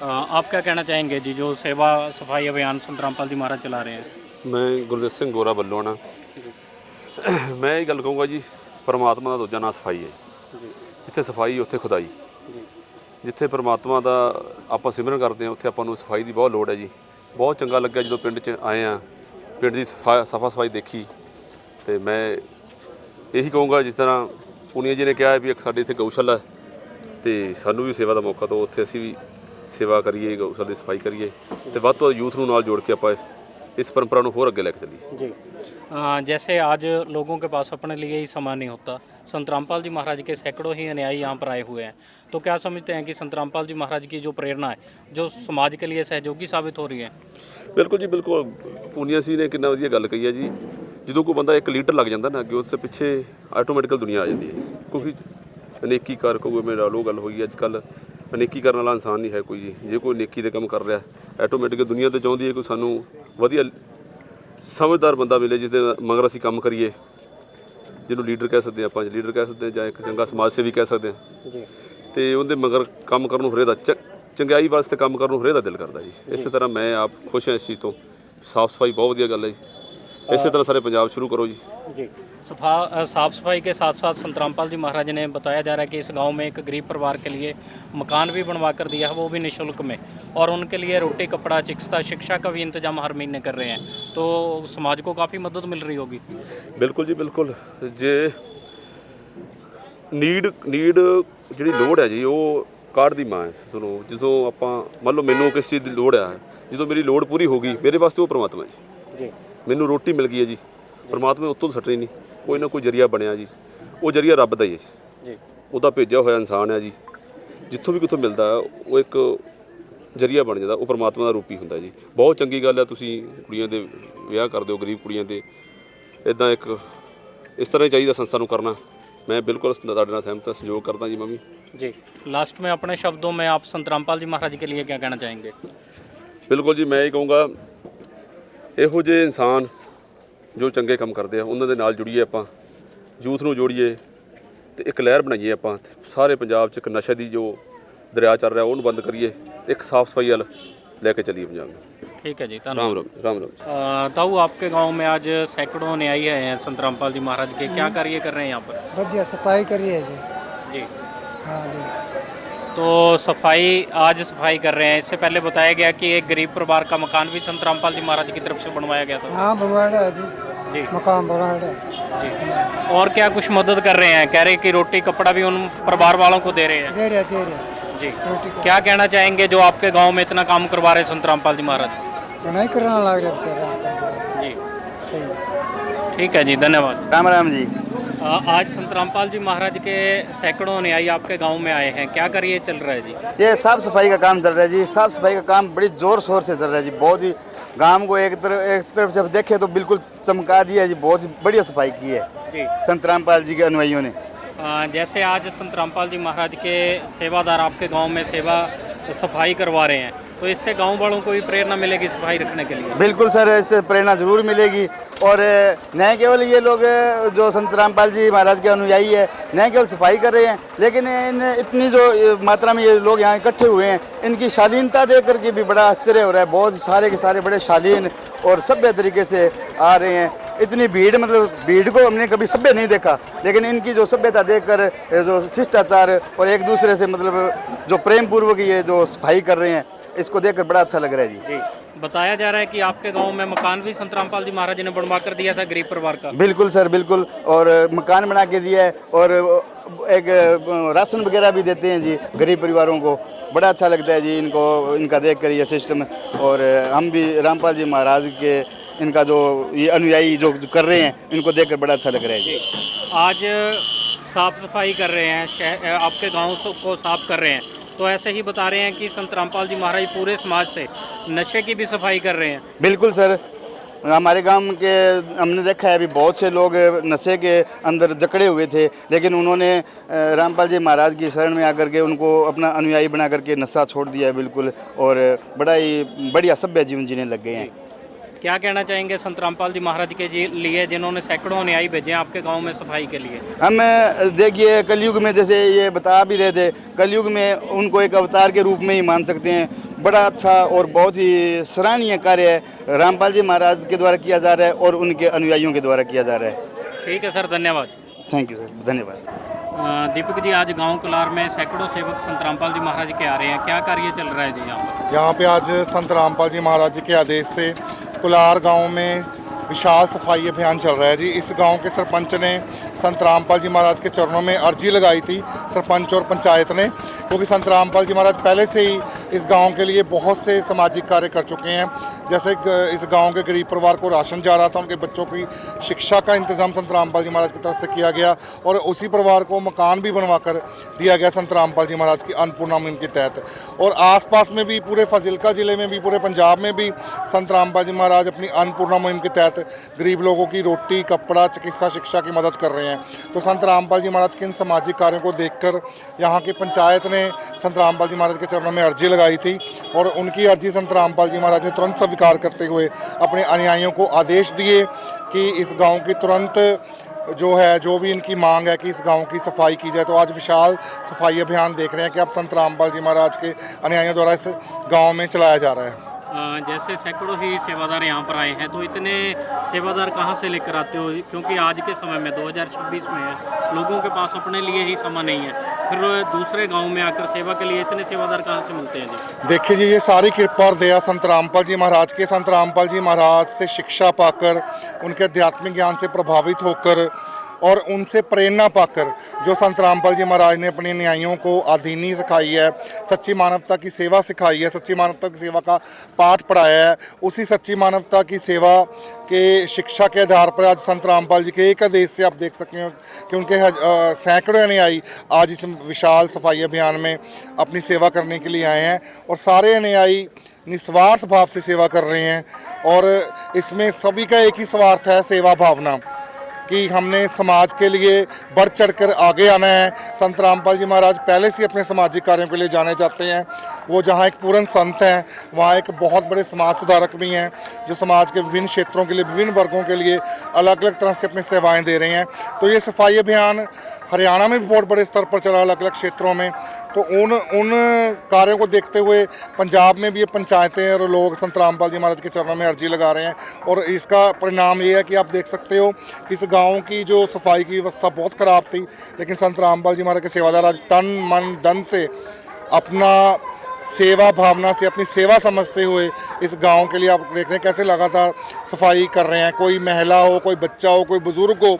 [SPEAKER 2] आप क्या कहना चाहेंगे जी जो सेवा सफाई अभियान संत रामपाल जी महाराज चला रहे हैं?
[SPEAKER 14] मैं गुरदीप ਸਿੰਘ ਗੋਰਾ ਵੱਲੋਂ ਨਾ ਮੈਂ ਇਹ ਗੱਲ ਕਹੂੰਗਾ ਜੀ, ਪਰਮਾਤਮਾ ਦਾ ਦੂਜਾ ਨਾਂ ਸਫਾਈ ਹੈ। ਜਿੱਥੇ ਸਫਾਈ ਉੱਥੇ ਖੁਦਾਈ। ਜਿੱਥੇ ਪਰਮਾਤਮਾ ਦਾ ਆਪਾਂ ਸਿਮਰਨ ਕਰਦੇ ਹਾਂ ਉੱਥੇ ਆਪਾਂ ਨੂੰ ਸਫਾਈ ਦੀ ਬਹੁਤ ਲੋੜ ਹੈ ਜੀ। ਬਹੁਤ ਚੰਗਾ ਲੱਗਿਆ ਜਦੋਂ ਪਿੰਡ 'ਚ ਆਏ ਆ, ਪਿੰਡ ਦੀ ਸਫਾ ਸਫਾਈ ਦੇਖੀ, ਤੇ ਮੈਂ ਇਹੀ ਕਹੂੰਗਾ ਜਿਸ ਤਰ੍ਹਾਂ ਪੁਨੀਆ ਜੀ ਨੇ ਕਿਹਾ ਵੀ ਇੱਕ ਸਾਡੇ ਇੱਥੇ ਗਊਸ਼ਾਲਾ ਹੈ ਤੇ ਸਾਨੂੰ ਵੀ ਸੇਵਾ ਦਾ ਮੌਕਾ ਦਿਓ, ਉੱਥੇ ਅਸੀਂ ਵੀ ਸੇਵਾ ਕਰੀਏ, ਗਊਸ਼ਾਲਾ ਦੀ ਸਫਾਈ ਕਰੀਏ ਤੇ ਵੱਧ ਤੋਂ ਵੱਧ ਯੂਥ ਨੂੰ ਨਾਲ ਜੋੜ ਕੇ ਆਪਾਂ इस परंपरा को और अगे लेकर चलिए।
[SPEAKER 2] जी, जैसे आज लोगों के पास अपने लिए ही समय नहीं होता, संत रामपाल जी महाराज के सैकड़ों ही अनुयायी यहाँ पर आए हुए हैं, तो क्या समझते हैं कि संत रामपाल जी महाराज की जो प्रेरणा है जो समाज के लिए सहयोगी साबित हो रही है?
[SPEAKER 14] बिल्कुल जी बिल्कुल, पूनिया जी ने कितना वधिया गल कही है जी। जो कोई बंदा एक लीडर लग जाता ना अगे उससे पिछे आटोमैटिकल दुनिया आ जाती है, क्योंकि अनेकी कर कोई मेरा लो गल हुई अजकल अनेकी करने वाला इंसान नहीं है कोई जी। जे कोई नेकी दे काम कर रहा है आटोमैटिक दुनिया तो चाहती है कोई सानू वधिया समझदार बंदा मिले जिसके मगर असीं काम करिए, जिन्होंने लीडर कह सकते हैं, आप लीडर कह सकते हैं, चाहे एक चंगा समाज सेवी कह सकते हैं। तो उनके मगर काम करने हरेक दा चंगाई वास्ते काम करने हरेक दा दिल करता जी। इस तरह मैं आप खुश हाँ इस चीज़ तो। साफ सफाई बहुत वधिया गल है जी, इस तरह सारे पंजाब शुरू करो जी।
[SPEAKER 2] जी, साफ सफाई के साथ साथ संत रामपाल जी महाराज ने बताया जा रहा है कि इस गांव में एक गरीब परिवार के लिए मकान भी बनवा कर दिया है, वो भी निःशुल्क में, और उनके लिए रोटी कपड़ा चिकित्सा शिक्षा का भी इंतजाम हर महीने कर रहे हैं, तो समाज को काफ़ी मदद मिल रही होगी।
[SPEAKER 14] बिल्कुल जी बिल्कुल। जे नीड जी लोड़ है जी वो कार्ड की मां है। सुनो जो आप मान लो मैनू किस चीज़ की लोड़ है, जो मेरी लोड़ पूरी होगी मेरे वास्ते वो परमात्मा जी। मैनू रोटी मिल गई है जी, परमात्मा उत्तों तो सटनी नहीं, कोई ना कोई जरिया बनया जी, वो जरिया रब का ही है जी, वह भेजा हुआ इंसान है जी। जितों भी कितों मिलता है वो एक जरिया बन जाता, वो परमात्मा का रूप ही होंगे जी। बहुत चंगी गल है तुसीं कुड़ियां दे विआह कर दो, गरीब कुड़ियां दे इदां एक इस तरह ही चाहिए संस्था नूं करना। मैं बिल्कुल तुहाडे नाल सहमत सहयोग करता जी। मम्मी
[SPEAKER 2] जी, लास्ट में अपने शब्दों में आप संत रामपाल जी महाराज के लिए क्या कहना चाहेंगे?
[SPEAKER 14] बिल्कुल जी, मैं ये कहूँगा ਇਹੋ ਜਿਹੇ ਇਨਸਾਨ ਜੋ ਚੰਗੇ ਕੰਮ ਕਰਦੇ ਆ ਉਹਨਾਂ ਦੇ ਨਾਲ ਜੁੜੀਏ, ਆਪਾਂ ਯੂਥ ਨੂੰ ਜੋੜੀਏ ਤੇ ਇੱਕ ਲਹਿਰ ਬਣਾਈਏ। ਆਪਾਂ ਸਾਰੇ ਪੰਜਾਬ 'ਚ ਇੱਕ ਨਸ਼ੇ ਦੀ ਜੋ ਦਰਿਆ ਚੱਲ ਰਿਹਾ ਉਹਨੂੰ ਬੰਦ ਕਰੀਏ ਤੇ ਇੱਕ ਸਾਫ਼ सफाई वाल ਲੈ ਕੇ चलिए पंजाब में।
[SPEAKER 2] ठीक है जी,
[SPEAKER 14] राम राम राम राम।
[SPEAKER 2] ताऊ आपके गांव में आज सैकड़ों अनुयायी आए हैं संत रामपाल जी महाराज के, क्या कार्य कर रहे हैं यहाँ पर?
[SPEAKER 21] बढ़िया सफाई करिए जी।
[SPEAKER 2] जी
[SPEAKER 21] हाँ जी,
[SPEAKER 2] तो सफाई आज सफाई कर रहे हैं। इससे पहले बताया गया कि एक गरीब परिवार का मकान भी संत रामपाल जी महाराज की तरफ से बनवाया गया था।
[SPEAKER 21] हाँ बनवाया है जी,
[SPEAKER 2] जी
[SPEAKER 21] मकान बनवाया है
[SPEAKER 2] जी। और क्या कुछ मदद कर रहे हैं? कह रहे हैं कि रोटी कपड़ा भी उन परिवार वालों को दे रहे हैं।
[SPEAKER 21] दे रहे
[SPEAKER 2] जी, क्या कहना चाहेंगे जो आपके गांव में इतना काम करवा रहे हैं संत रामपाल जी महाराज?
[SPEAKER 21] नहीं करना लग रहा बेचारा
[SPEAKER 2] जी। ठीक है जी, धन्यवाद।
[SPEAKER 22] राम राम जी।
[SPEAKER 2] आज संत रामपाल जी महाराज के सैकड़ों अनुयायी आपके गांव में आए हैं, क्या कार्य चल रहा है जी?
[SPEAKER 22] ये साफ सफाई का काम चल रहा है जी। साफ सफाई का काम बड़ी जोर शोर से चल रहा है जी। बहुत ही गांव को एक तरफ से देखे तो बिल्कुल चमका दिया जी। बहुत बढ़िया सफाई की है
[SPEAKER 2] जी
[SPEAKER 22] संत रामपाल जी के अनुयायियों ने।
[SPEAKER 2] जैसे आज संत रामपाल जी महाराज के सेवादार आपके गांव में सेवा सफाई करवा रहे हैं, तो इससे गांव वालों को भी प्रेरणा मिलेगी सफाई रखने के लिए?
[SPEAKER 22] बिल्कुल सर, इससे प्रेरणा जरूर मिलेगी। और न केवल ये लोग जो संत रामपाल जी महाराज के अनुयायी है न केवल सफाई कर रहे हैं, लेकिन इतनी जो मात्रा में ये लोग यहाँ इकट्ठे हुए हैं, इनकी शालीनता देख करके भी बड़ा आश्चर्य हो रहा है। बहुत सारे के सारे बड़े शालीन और सभ्य तरीके से आ रहे हैं। इतनी भीड़, मतलब भीड़ को हमने कभी सभ्य नहीं देखा, लेकिन इनकी जो सभ्यता देखकर जो शिष्टाचार और एक दूसरे से मतलब जो प्रेम पूर्वक ये जो सफाई कर रहे हैं, इसको देखकर बड़ा अच्छा लग रहा है जी।
[SPEAKER 2] बताया जा रहा है कि आपके गांव में मकान भी संत रामपाल जी महाराज ने बनवा कर दिया था गरीब परिवार का।
[SPEAKER 22] बिल्कुल सर, बिल्कुल, और मकान बना के दिया है और एक राशन वगैरह भी देते हैं जी गरीब परिवारों को। बड़ा अच्छा लगता है जी इनको, इनका देख कर ये सिस्टम। और हम भी रामपाल जी महाराज के इनका जो ये अनुयायी जो कर रहे हैं, इनको देखकर बड़ा अच्छा लग रहा है जी।
[SPEAKER 2] आज साफ सफाई कर रहे हैं, आपके गाँव को साफ कर रहे हैं, तो ऐसे ही बता रहे हैं कि संत रामपाल जी महाराज पूरे समाज से नशे की भी सफाई कर रहे हैं।
[SPEAKER 22] बिल्कुल सर, हमारे गांव के हमने देखा है अभी बहुत से लोग नशे के अंदर जकड़े हुए थे, लेकिन उन्होंने रामपाल जी महाराज की शरण में आकर के उनको अपना अनुयायी बना करके नशा छोड़ दिया है बिल्कुल, और बड़ा ही बढ़िया सभ्य जीवन जीने लग गए हैं।
[SPEAKER 2] क्या कहना चाहेंगे संत रामपाल जी महाराज के लिए, जिन्होंने सैकड़ों अनुयायी भेजे हैं आपके गांव में सफाई के लिए?
[SPEAKER 22] हम देखिए कलयुग में, जैसे ये बता भी रहे थे, कलयुग में उनको एक अवतार के रूप में ही मान सकते हैं। बड़ा अच्छा और बहुत ही सराहनीय कार्य है रामपाल जी महाराज के द्वारा किया जा रहा है और उनके अनुयायियों के द्वारा किया जा रहा है।
[SPEAKER 2] ठीक है सर, धन्यवाद।
[SPEAKER 22] थैंक यू सर, धन्यवाद।
[SPEAKER 2] दीपक जी, आज गांव कुलार में सैकड़ों सेवक संत रामपाल जी महाराज के आ रहे हैं, क्या कार्य चल रहा है जी यहाँ पर?
[SPEAKER 19] यहाँ पे आज संत रामपाल जी महाराज जी के आदेश से कुलार गांव में विशाल सफाई अभियान चल रहा है जी। इस गांव के सरपंच ने संत रामपाल जी महाराज के चरणों में अर्जी लगाई थी, सरपंच और पंचायत ने, क्योंकि संत रामपाल जी महाराज पहले से ही इस गांव के लिए बहुत से सामाजिक कार्य कर चुके हैं। जैसे इस गांव के गरीब परिवार को राशन जा रहा था, उनके बच्चों की शिक्षा का इंतज़ाम संत रामपाल जी महाराज की तरफ से किया गया, और उसी परिवार को मकान भी बनवा कर दिया गया संत रामपाल जी महाराज की अन्नपूर्णा मुहिम के तहत। और आसपास में भी पूरे फाजिल्का ज़िले में भी, पूरे पंजाब में भी संत रामपाल जी महाराज अपनी अन्नपूर्णा मुहिम के तहत गरीब लोगों की रोटी, कपड़ा, चिकित्सा, शिक्षा की मदद कर रहे हैं। तो संत रामपाल जी महाराज के इन सामाजिक कार्यों को देखकर यहाँ की पंचायत ने संत रामपाल जी महाराज के चरणों में अर्जी लगाई थी, और उनकी अर्जी संत रामपाल जी महाराज ने तुरंत स्वीकार करते हुए अपने अनुयायियों को आदेश दिए कि इस गांव की तुरंत जो भी इनकी मांग है कि इस गांव की सफाई की जाए। तो आज विशाल सफाई अभियान देख रहे हैं कि अब संत रामपाल जी महाराज के अनुयायियों द्वारा इस गांव में चलाया जा रहा है।
[SPEAKER 2] जैसे सैकड़ों ही सेवादार यहाँ पर आए हैं, तो इतने सेवादार कहाँ से लेकर आते हो? क्योंकि आज के समय में 2026 में है, लोगों के पास अपने लिए ही समय नहीं है, फिर दूसरे गांव में आकर सेवा के लिए इतने सेवादार कहाँ से मिलते हैं जी?
[SPEAKER 19] देखिए जी, ये सारी कृपा और दया संत रामपाल जी महाराज के। संत रामपाल जी महाराज से शिक्षा पाकर, उनके आध्यात्मिक ज्ञान से प्रभावित होकर और उनसे प्रेरणा पाकर जो संत रामपाल जी महाराज ने अपने न्यायियों को आधीनी सिखाई है, सच्ची मानवता की सेवा सिखाई है, सच्ची मानवता की सेवा का पाठ पढ़ाया है, उसी सच्ची मानवता की सेवा के शिक्षा के आधार पर आज संत रामपाल जी के एक आदेश से आप देख सकते हैं कि उनके सैकड़ों अनुयायी आज इस विशाल सफाई अभियान में अपनी सेवा करने के लिए आए हैं, और सारे अनुयायी निस्वार्थ भाव से सेवा कर रहे हैं। और इसमें सभी का एक ही स्वार्थ है, सेवा भावना, कि हमने समाज के लिए बढ़ चढ़कर आगे आना है। संत रामपाल जी महाराज पहले से अपने सामाजिक कार्यों के लिए जाने जाते हैं। वो जहाँ एक पूर्ण संत हैं, वहाँ एक बहुत बड़े समाज सुधारक भी हैं, जो समाज के विभिन्न क्षेत्रों के लिए, विभिन्न वर्गों के लिए अलग अलग तरह से अपनी सेवाएं दे रहे हैं। तो ये सफाई अभियान हरियाणा में भी बहुत बड़े स्तर पर चला, अलग अलग क्षेत्रों में। तो उन कार्यों को देखते हुए पंजाब में भी ये पंचायतें और लोग संत रामपाल जी महाराज के चरणों में अर्जी लगा रहे हैं, और इसका परिणाम ये है कि आप देख सकते हो कि इस गांव की जो सफाई की व्यवस्था बहुत ख़राब थी, लेकिन संत रामपाल जी महाराज के सेवादार आज तन मन धन से अपना सेवा भावना से अपनी सेवा समझते हुए इस गांव के लिए आप देख रहे हैं कैसे लगातार सफाई कर रहे हैं। कोई महिला हो, कोई बच्चा हो, कोई बुज़ुर्ग हो,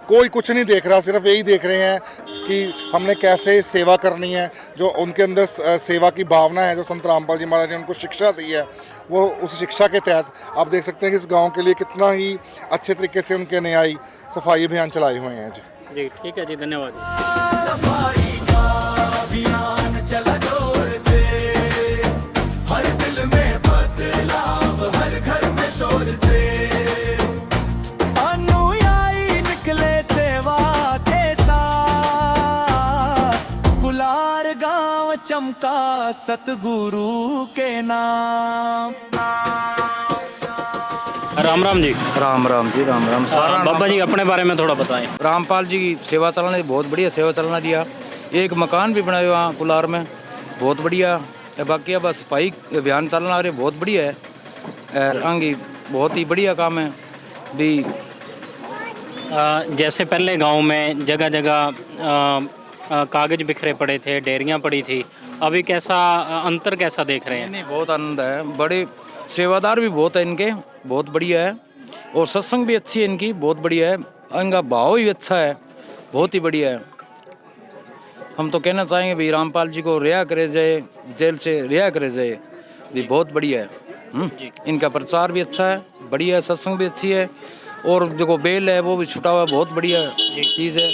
[SPEAKER 19] कोई कुछ नहीं देख रहा, सिर्फ यही देख रहे हैं कि हमने कैसे सेवा करनी है। जो उनके अंदर सेवा की भावना है, जो संत रामपाल जी महाराज ने उनको शिक्षा दी है, वो उस शिक्षा के तहत आप देख सकते हैं कि इस गांव के लिए कितना ही अच्छे तरीके से उनके अनुयायी सफाई अभियान चलाए हुए हैं।
[SPEAKER 2] जी ठीक है जी, धन्यवाद।
[SPEAKER 16] सफाई का अभियान चला जोर से, हर दिल में बदलाव, हर घर में शोर से, अनुयायी निकले सेवा के साथ, कुलार गांव चमका सतगुरु के नाम।
[SPEAKER 2] राम राम जी।
[SPEAKER 1] राम राम जी, राम राम। सारा
[SPEAKER 2] बाबा जी अपने बारे में थोड़ा बताएं।
[SPEAKER 1] रामपाल जी की सेवा चलाना, बहुत बढ़िया सेवा चलाना दिया। एक मकान भी बनाया वहाँ कुलार में, बहुत बढ़िया। बाकी बस सफाई अभियान चलना रहे, बहुत बढ़िया है। आगे बहुत ही बढ़िया काम है भी।
[SPEAKER 2] जैसे पहले गांव में जगह जगह कागज बिखरे पड़े थे, डेयरियां पड़ी थी, अभी कैसा अंतर कैसा देख रहे हैं?
[SPEAKER 1] नहीं, बहुत आनंद है। बड़े सेवादार भी बहुत है इनके, बहुत बढ़िया है। और सत्संग भी अच्छी है इनकी, बहुत बढ़िया है। इनका भाव भी अच्छा है, बहुत ही बढ़िया है। हम तो कहना चाहेंगे भाई रामपाल जी को रिहा करे जाए, जेल से रिहा करे जाए, भी बहुत बढ़िया है। इनका प्रचार भी अच्छा है, बढ़िया है, सत्संग भी अच्छी है। और जो बेल है वो भी छुटा हुआ, बहुत बढ़िया चीज़ है।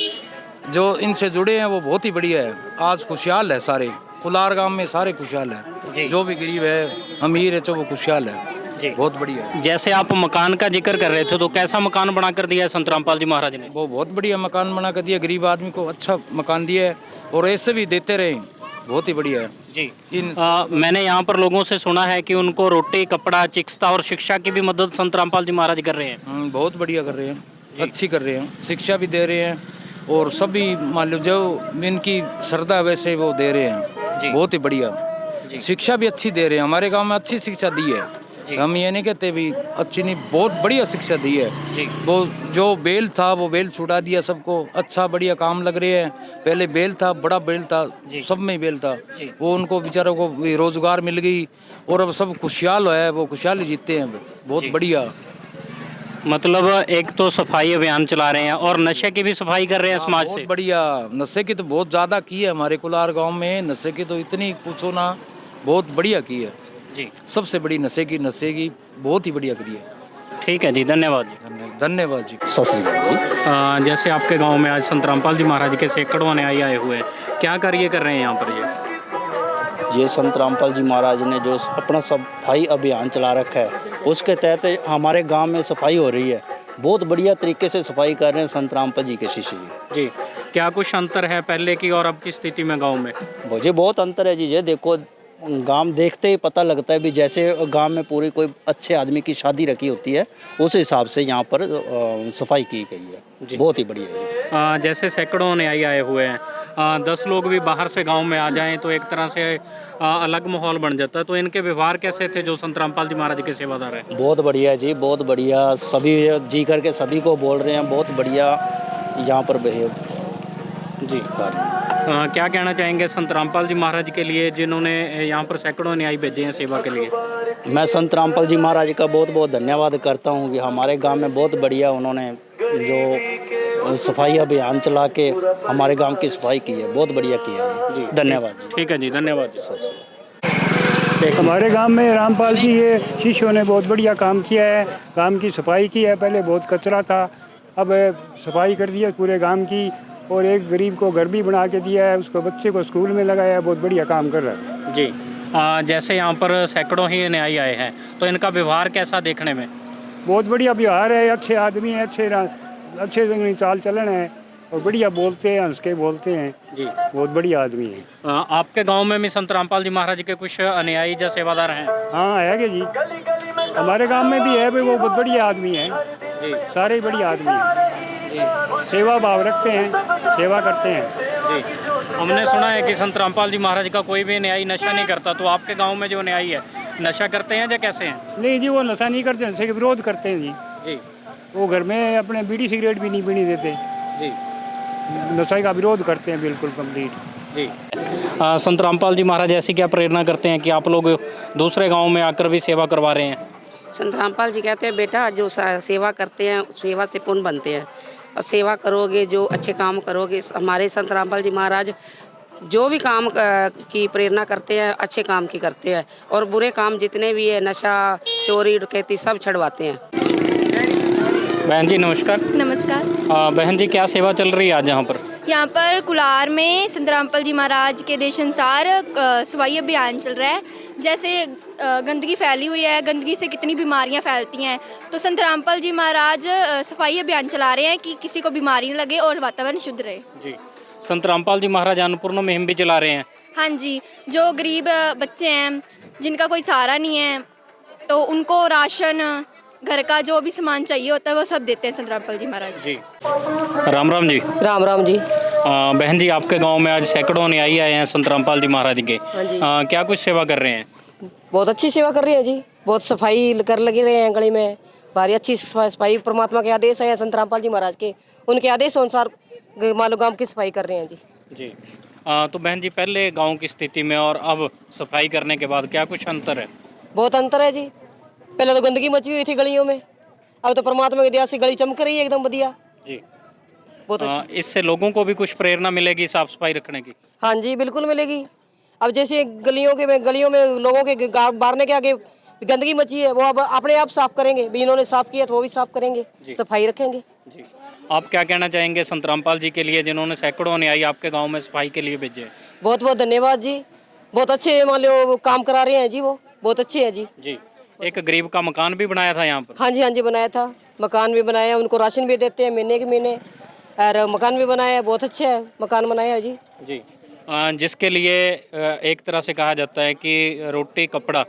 [SPEAKER 1] जो इनसे जुड़े हैं वो बहुत ही बढ़िया है। आज खुशहाल है सारे, कुलार गांव में सारे खुशहाल है। जो भी गरीब है, अमीर है, तो वो खुशहाल है, बहुत बढ़िया है।
[SPEAKER 2] जैसे आप मकान का जिक्र कर रहे थे, तो कैसा मकान बना कर दिया है संत रामपाल जी महाराज ने?
[SPEAKER 1] वो बहुत बढ़िया मकान बना कर दिया, गरीब आदमी को अच्छा मकान दिया है, और ऐसे भी देते रहे, बहुत ही बढ़िया है
[SPEAKER 2] जी। मैंने यहाँ पर लोगों से सुना है कि उनको रोटी, कपड़ा, चिकित्सा और शिक्षा की भी मदद संत रामपाल जी महाराज कर रहे हैं।
[SPEAKER 1] बहुत बढ़िया कर रहे हैं, अच्छी कर रहे हैं, शिक्षा भी दे रहे हैं, और सभी मान लो जो इनकी श्रद्धा वैसे वो दे रहे हैं, बहुत ही बढ़िया। शिक्षा भी अच्छी दे रहे हैं, हमारे गांव में अच्छी शिक्षा दी है। हम ये नहीं कहते भी अच्छी नहीं, बहुत बढ़िया शिक्षा दी है। वो जो बेल था वो बेल छुड़ा दिया सबको, अच्छा बढ़िया काम लग रहे हैं। पहले बेल था, बड़ा बेल था, सब में ही बेल था, वो उनको बेचारों को रोजगार मिल गई, और अब सब खुशहाल है, वो खुशहाल जीते हैं, बहुत बढ़िया।
[SPEAKER 2] मतलब एक तो सफाई अभियान चला रहे हैं और नशे की भी सफाई कर रहे हैं समाज से।
[SPEAKER 1] बहुत बढ़िया, नशे की तो बहुत ज़्यादा की है हमारे कुलार गांव में, नशे की तो इतनी पूछो ना, बहुत बढ़िया की है
[SPEAKER 2] जी।
[SPEAKER 1] सबसे बड़ी नशे की बहुत ही बढ़िया करी है।
[SPEAKER 2] ठीक है जी, धन्यवाद जी।
[SPEAKER 1] धन्यवाद जी।
[SPEAKER 2] सत श्री अकाल जी। जैसे आपके गांव में आज संत रामपाल जी महाराज के सैकड़ों अनुयायी आए हुए हैं, क्या कार्य कर रहे हैं यहाँ पर?
[SPEAKER 3] ये संत रामपाल जी महाराज ने जो अपना सफाई अभियान चला रखा है, उसके तहत हमारे गांव में सफाई हो रही है। बहुत बढ़िया तरीके से सफाई कर रहे हैं संत रामपाल जी के शिष्य जी।
[SPEAKER 2] क्या कुछ अंतर है पहले की और अब की स्थिति में गांव में?
[SPEAKER 3] मुझे बहुत अंतर है जी। ये देखो, गांव देखते ही पता लगता है भी जैसे गांव में पूरी कोई अच्छे आदमी की शादी रखी होती है, उस हिसाब से यहाँ पर सफाई की गई है, बहुत ही बढ़िया है।
[SPEAKER 2] जैसे सैकड़ों अनुयायी आए हुए हैं, 10 लोग भी बाहर से गांव में आ जाएं तो एक तरह से अलग माहौल बन जाता है, तो इनके व्यवहार कैसे थे जो संत रामपाल जी महाराज के सेवादार हैं?
[SPEAKER 3] बहुत बढ़िया जी, बहुत बढ़िया। सभी जी करके सभी को बोल रहे हैं, बहुत बढ़िया यहाँ पर बिहेव
[SPEAKER 2] जी। क्या कहना चाहेंगे संत रामपाल जी महाराज के लिए, जिन्होंने यहाँ पर सैकड़ों अनुयायी भेजे हैं सेवा के लिए?
[SPEAKER 3] मैं संत रामपाल जी महाराज का बहुत बहुत धन्यवाद करता हूँ कि हमारे गांव में बहुत बढ़िया उन्होंने जो सफाई अभियान चला के हमारे गांव की सफाई की है, बहुत बढ़िया किया है जी। धन्यवाद जी।
[SPEAKER 2] ठीक है जी, धन्यवाद।
[SPEAKER 4] हमारे गांव में रामपाल जी ये शिष्यों ने बहुत बढ़िया काम किया है, गांव की सफाई की है। पहले बहुत कचरा था, अब सफाई कर दी है पूरे गांव की, और एक गरीब को घर भी बना के दिया है, उसको बच्चे को स्कूल में लगाया है। बहुत बढ़िया काम कर रहा है
[SPEAKER 2] जी। जैसे यहाँ पर सैकड़ों ही अनुयायी आए हैं, तो इनका व्यवहार कैसा देखने में?
[SPEAKER 4] बहुत बढ़िया व्यवहार है, अच्छे आदमी हैं, अच्छे चाल चलन है, और बढ़िया बोलते हैं, हंस के बोलते हैं
[SPEAKER 2] जी।
[SPEAKER 4] बहुत बढ़िया आदमी है।
[SPEAKER 2] आपके गांव में भी संत रामपाल जी महाराज के कुछ अनुयायी या सेवादार हैं?
[SPEAKER 4] हाँ है कि जी, हमारे गांव में भी है, वो बहुत बढ़िया आदमी है जी, सारे बढ़िया आदमी हैं जी, सेवा भाव रखते हैं, सेवा करते हैं
[SPEAKER 2] जी। हमने सुना है कि संत रामपाल जी महाराज का कोई भी अनुयायी नशा नहीं करता, तो आपके गाँव में जो अनुयायी है नशा करते हैं या कैसे हैं?
[SPEAKER 4] नहीं जी, वो नशा नहीं करते, नशे के विरोध करते हैं जी। वो घर में अपने बीड़ी सिगरेट भी नहीं पीने देते
[SPEAKER 2] जी,
[SPEAKER 4] नशे का विरोध करते हैं बिल्कुल कंप्लीट
[SPEAKER 2] जी। संत रामपाल जी महाराज ऐसी क्या प्रेरणा करते हैं कि आप लोग दूसरे गांव में आकर भी सेवा करवा रहे हैं?
[SPEAKER 23] संत रामपाल जी कहते हैं, बेटा जो सेवा करते हैं सेवा से पुण्य बनते हैं, और सेवा करोगे, जो अच्छे काम करोगे। हमारे संत रामपाल जी महाराज जो भी काम की प्रेरणा करते हैं, अच्छे काम की करते हैं, और बुरे काम जितने भी है, नशा, चोरी, डकैती, सब छुड़वाते हैं।
[SPEAKER 2] बहन जी नमस्कार।
[SPEAKER 24] नमस्कार।
[SPEAKER 2] बहन जी क्या सेवा चल रही है आज यहाँ पर?
[SPEAKER 24] यहाँ पर कुलार में संत रामपाल जी महाराज के देशानुसार सफाई अभियान चल रहा है। जैसे गंदगी फैली हुई है, गंदगी से कितनी बीमारियाँ फैलती हैं, तो संत रामपाल जी महाराज सफाई अभियान चला रहे हैं कि किसी को बीमारी न लगे और वातावरण शुद्ध रहे
[SPEAKER 2] जी। संत रामपाल जी महाराज अन्नपूर्णा मुहिम भी चला रहे हैं?
[SPEAKER 24] हाँ जी, जो गरीब बच्चे हैं, जिनका कोई सहारा नहीं है, तो उनको राशन, घर का जो भी सामान चाहिए होता है, वो सब देते हैं संत रामपाल जी महाराज
[SPEAKER 2] जी। राम राम जी।
[SPEAKER 23] राम राम जी।
[SPEAKER 2] बहन जी आपके गांव में आज सैकड़ों अनुयायी आए हैं संत रामपाल जी महाराज के,
[SPEAKER 23] हाँ जी।
[SPEAKER 2] क्या कुछ सेवा कर रहे हैं?
[SPEAKER 23] बहुत अच्छी सेवा कर रही है जी, बहुत सफाई कर लगे रहे हैं गली में,
[SPEAKER 5] भारी अच्छी सफाई परमात्मा के आदेश है संत रामपाल जी महाराज के, उनके आदेश अनुसार मालो गांव की सफाई कर रहे हैं जी।
[SPEAKER 2] जी तो बहन जी, पहले गांव की स्थिति में और अब सफाई करने के बाद क्या कुछ अंतर है?
[SPEAKER 5] बहुत अंतर है जी। पहले तो गंदगी मची हुई थी गलियों में, अब तो परमात्मा की दया से गली चमक रही है एकदम बढ़िया।
[SPEAKER 2] जी
[SPEAKER 5] बहुत अच्छी।
[SPEAKER 2] इससे लोगों को भी कुछ प्रेरणा मिलेगी साफ सफाई रखने की?
[SPEAKER 5] हाँ जी बिल्कुल मिलेगी। अब जैसे गलियों में लोगों के बारने के आगे गंदगी मची है, वो अब अपने आप साफ करेंगे, भी इन्होंने साफ किया तो वो भी साफ करेंगे, सफाई रखेंगे।
[SPEAKER 2] जी आप क्या कहना चाहेंगे संत रामपाल जी के लिए, जिन्होंने सैकड़ों अनुयायी आपके गांव में सफाई के लिए भेजे?
[SPEAKER 5] बहुत बहुत धन्यवाद जी, बहुत अच्छे मान लो काम करा रहे हैं जी, वो बहुत अच्छे हैं जी।
[SPEAKER 2] जी एक गरीब का मकान भी बनाया था यहाँ पर?
[SPEAKER 5] हाँ जी बनाया था, मकान भी बनाया, उनको राशन भी देते हैं महीने के महीने, और मकान भी बनाया है, बहुत अच्छा है मकान बनाया है जी।
[SPEAKER 2] जी जिसके लिए एक तरह से कहा जाता है कि रोटी कपड़ा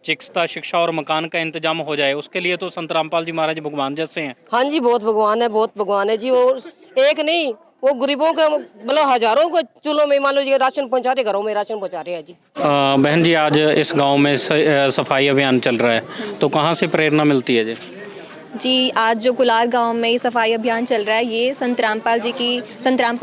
[SPEAKER 2] चिकित्सा शिक्षा और मकान का इंतजाम हो जाए, उसके लिए तो संत रामपाल जी महाराज भगवान जैसे हैं।
[SPEAKER 5] हाँ जी बहुत भगवान है जी, और एक नहीं वो गरीबों का मतलब हजारों को चूल्हों में मान लो राशन पहुंचा रहे, घरों में राशन पहुंचा रहे हैं जी।
[SPEAKER 2] बहन जी, आज इस गांव में सफाई अभियान चल रहा है, तो कहाँ से प्रेरणा मिलती है जी?
[SPEAKER 8] जी आज जो कुलार गांव में ये सफाई अभियान चल रहा है, ये संत रामपाल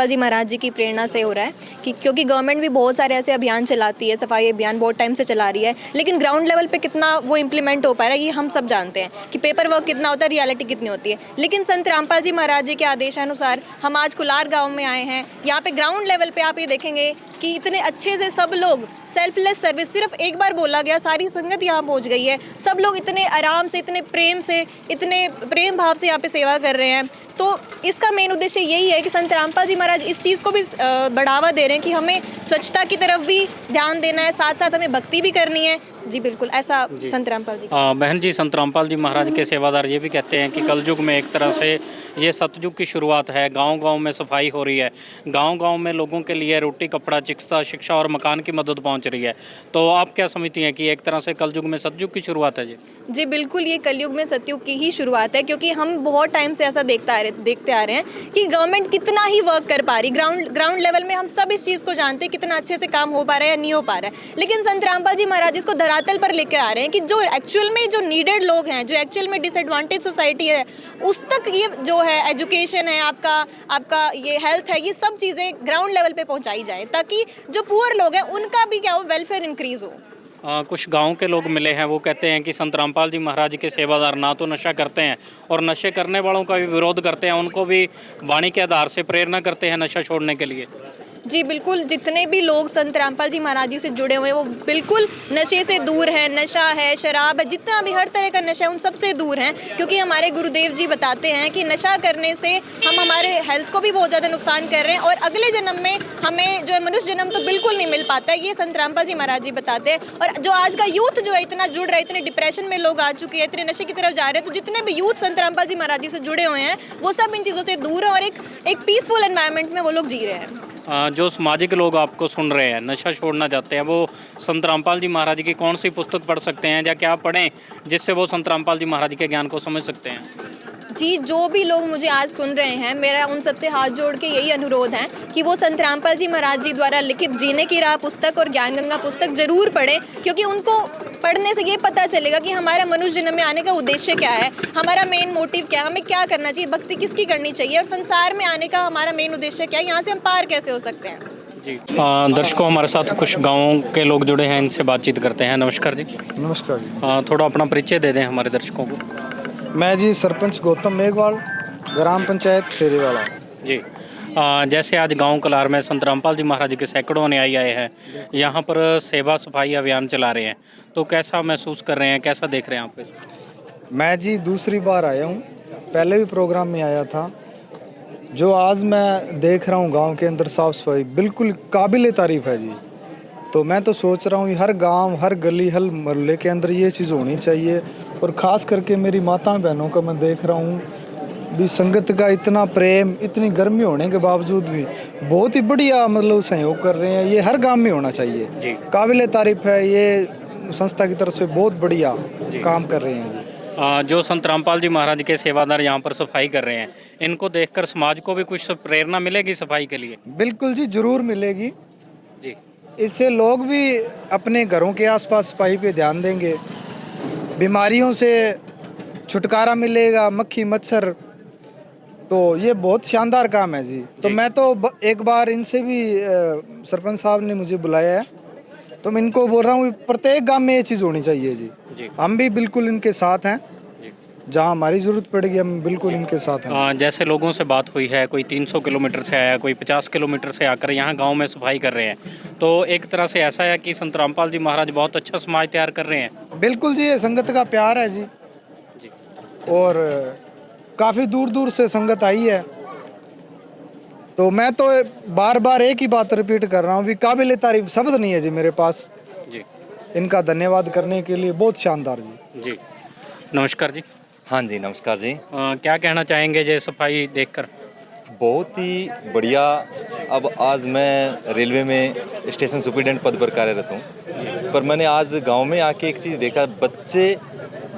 [SPEAKER 8] जी महाराज जी की प्रेरणा से हो रहा है कि क्योंकि गवर्नमेंट भी बहुत सारे ऐसे अभियान चलाती है, सफाई अभियान बहुत टाइम से चला रही है, लेकिन ग्राउंड लेवल पे कितना वो इम्प्लीमेंट हो पा रहा है ये हम सब जानते हैं कि पेपर वर्क कितना होता है, रियलिटी कितनी होती है। लेकिन संत रामपाल जी महाराज जी के आदेशानुसार हम आज कुलार गाँव में आए हैं। यहाँ पे ग्राउंड लेवल पर आप ये देखेंगे कि इतने अच्छे से सब लोग सेल्फलेस सर्विस, सिर्फ एक बार बोला गया सारी संगत यहाँ पहुँच गई है, सब लोग इतने आराम से, इतने प्रेम से, इतने प्रेम भाव से यहाँ पे सेवा कर रहे हैं। तो इसका मेन उद्देश्य यही है कि संत रामपाल जी महाराज इस चीज़ को भी बढ़ावा दे रहे हैं कि हमें स्वच्छता की तरफ भी ध्यान देना है, साथ साथ हमें भक्ति भी करनी है। जी बिल्कुल ऐसा संत रामपाल जी।
[SPEAKER 2] बहन जी, संत रामपाल जी महाराज के सेवादार ये भी कहते हैं कि कलयुग में एक तरह से ये सतयुग की शुरुआत है, गांव-गांव में सफाई हो रही है, गांव-गांव में लोगों के लिए रोटी कपड़ा चिकित्सा शिक्षा और मकान की मदद पहुंच रही है। तो आप क्या समझती हैं कि एक तरह से कलयुग में सतयुग की शुरुआत है जी?
[SPEAKER 8] जी बिल्कुल, ये कलयुग में सतयुग की ही शुरुआत है, क्योंकि हम बहुत टाइम से ऐसा देखते आ रहे हैं कि गवर्नमेंट कितना ही वर्क कर पा रही, ग्राउंड लेवल में हम सब इस चीज़ को जानते हैं कितना अच्छे से काम हो पा रहा है या नहीं हो पा रहा है। लेकिन संत रामपाल जी महाराज इसको धरातल पर लेकर आ रहे हैं कि जो एक्चुअल में जो नीडेड लोग हैं, जो एक्चुअल में डिसएडवांटेज सोसाइटी है, उस तक ये जो है एजुकेशन है, आपका ये हेल्थ है, ये सब चीज़ें ग्राउंड लेवल पे पहुंचाई जाए, ताकि जो पुअर लोग हैं उनका भी क्या हो, वेलफेयर इंक्रीज हो।
[SPEAKER 2] कुछ गांव के लोग मिले हैं, वो कहते हैं कि संत रामपाल जी महाराज के सेवादार ना तो नशा करते हैं और नशे करने वालों का भी विरोध करते हैं, उनको भी वाणी के आधार से प्रेरणा करते हैं नशा छोड़ने के लिए।
[SPEAKER 8] जी बिल्कुल, जितने भी लोग संत रामपाल जी महाराज जी से जुड़े हुए हैं वो बिल्कुल नशे से दूर हैं, नशा है, शराब है, जितना भी हर तरह का नशा है उन सब से दूर हैं, क्योंकि हमारे गुरुदेव जी बताते हैं कि नशा करने से हम हमारे हेल्थ को भी बहुत ज़्यादा नुकसान कर रहे हैं और अगले जन्म में हमें जो है मनुष्य जन्म तो बिल्कुल नहीं मिल पाता है, ये संत रामपाल जी महाराज जी बताते हैं। और जो आज का यूथ जो है इतना जुड़ रहा है, इतने डिप्रेशन में लोग आ चुके हैं, इतने नशे की तरफ जा रहे हैं, तो जितने भी यूथ संत रामपाल जी महाराज जी से जुड़े हुए हैं वो सब इन चीज़ों से दूर हैं और एक पीसफुल एनवायरनमेंट में वो लोग जी रहे हैं।
[SPEAKER 2] जो सामाजिक लोग आपको सुन रहे हैं, नशा छोड़ना चाहते हैं, वो संत रामपाल जी महाराज की कौन सी पुस्तक पढ़ सकते हैं या क्या पढ़ें जिससे वो संत रामपाल जी महाराज के ज्ञान को समझ सकते हैं?
[SPEAKER 8] जी, जो भी लोग मुझे आज सुन रहे हैं, मेरा उन सबसे हाथ जोड़ के यही अनुरोध है कि वो संत रामपाल जी महाराज जी द्वारा लिखित जीने की राह पुस्तक और ज्ञान गंगा पुस्तक जरूर पढ़ें, क्योंकि उनको पढ़ने से ये पता चलेगा कि हमारा मनुष्य जन्म में आने का उद्देश्य क्या है, हमारा मेन मोटिव क्या है, हमें क्या करना चाहिए, भक्ति किसकी करनी चाहिए और संसार में आने का हमारा मेन उद्देश्य क्या है, यहाँ से हम पार कैसे हो सकते हैं।
[SPEAKER 2] जी दर्शकों, हमारे साथ कुछ गाँव के लोग जुड़े हैं, इनसे बातचीत करते हैं। नमस्कार जी।
[SPEAKER 10] नमस्कार जी।
[SPEAKER 2] थोड़ा अपना परिचय दे दें हमारे दर्शकों को।
[SPEAKER 10] मैं जी सरपंच गौतम मेघवाल, ग्राम पंचायत शेरीवाला।
[SPEAKER 2] जी जैसे आज गांव कलार में संत रामपाल जी महाराज के सैकड़ों अनुयायी आए हैं, यहाँ पर सेवा सफाई अभियान चला रहे हैं, तो कैसा महसूस कर रहे हैं, कैसा देख रहे हैं आप?
[SPEAKER 10] मैं जी दूसरी बार आया हूँ, पहले भी प्रोग्राम में आया था। जो आज मैं देख रहा हूँ गांव के अंदर साफ़ सफाई बिल्कुल काबिल तारीफ़ है जी। तो मैं तो सोच रहा हूँ हर गांव, हर गली, हर मोहल्ले के अंदर ये चीज़ होनी चाहिए। और ख़ास करके मेरी माता बहनों का मैं देख रहा हूँ भी संगत का इतना प्रेम, इतनी गर्मी होने के बावजूद भी बहुत ही बढ़िया मतलब सहयोग कर रहे हैं। ये हर गांव में होना चाहिए जी, काबिल तारीफ़ है। ये संस्था की तरफ से बहुत बढ़िया काम कर रहे हैं जी।
[SPEAKER 2] जो संत रामपाल जी महाराज के सेवादार यहाँ पर सफाई कर रहे हैं, इनको देखकर समाज को भी कुछ प्रेरणा मिलेगी सफाई के लिए?
[SPEAKER 10] बिल्कुल जी, ज़रूर मिलेगी
[SPEAKER 2] जी।
[SPEAKER 10] इससे लोग भी अपने घरों के आसपास सफाई पे ध्यान देंगे, बीमारियों से छुटकारा मिलेगा मक्खी मच्छर, तो ये बहुत शानदार काम है जी। तो मैं तो एक बार इनसे भी सरपंच साहब ने मुझे बुलाया है, तो मैं इनको बोल रहा हूँ प्रत्येक गांव में ये चीज़ होनी चाहिए जी। हम भी बिल्कुल इनके साथ हैं, जहाँ हमारी ज़रूरत पड़ेगी हम बिल्कुल इनके साथ हैं।
[SPEAKER 2] जैसे लोगों से बात हुई है, कोई 300 किलोमीटर से आया, कोई 50 किलोमीटर से आकर यहाँ गांव में सफाई कर रहे हैं, तो एक तरह से ऐसा है कि संत रामपाल जी महाराज बहुत अच्छा समाज तैयार कर रहे हैं।
[SPEAKER 10] बिल्कुल जी, ये संगत का प्यार है जी। और काफ़ी दूर दूर से संगत आई है, तो मैं तो बार बार एक ही बात रिपीट कर रहा हूँ भी काबिल तारीफ शब्द नहीं है जी मेरे पास
[SPEAKER 2] जी,
[SPEAKER 10] इनका धन्यवाद करने के लिए। बहुत शानदार जी।
[SPEAKER 2] नमस्कार जी।
[SPEAKER 6] हाँ जी, नमस्कार जी।
[SPEAKER 2] क्या कहना चाहेंगे ये सफाई देखकर?
[SPEAKER 6] बहुत ही बढ़िया। अब आज मैं रेलवे में स्टेशन सुपरिटेंडेंट पद पर कार्यरत हूँ, पर मैंने आज गांव में आके एक चीज़ देखा, बच्चे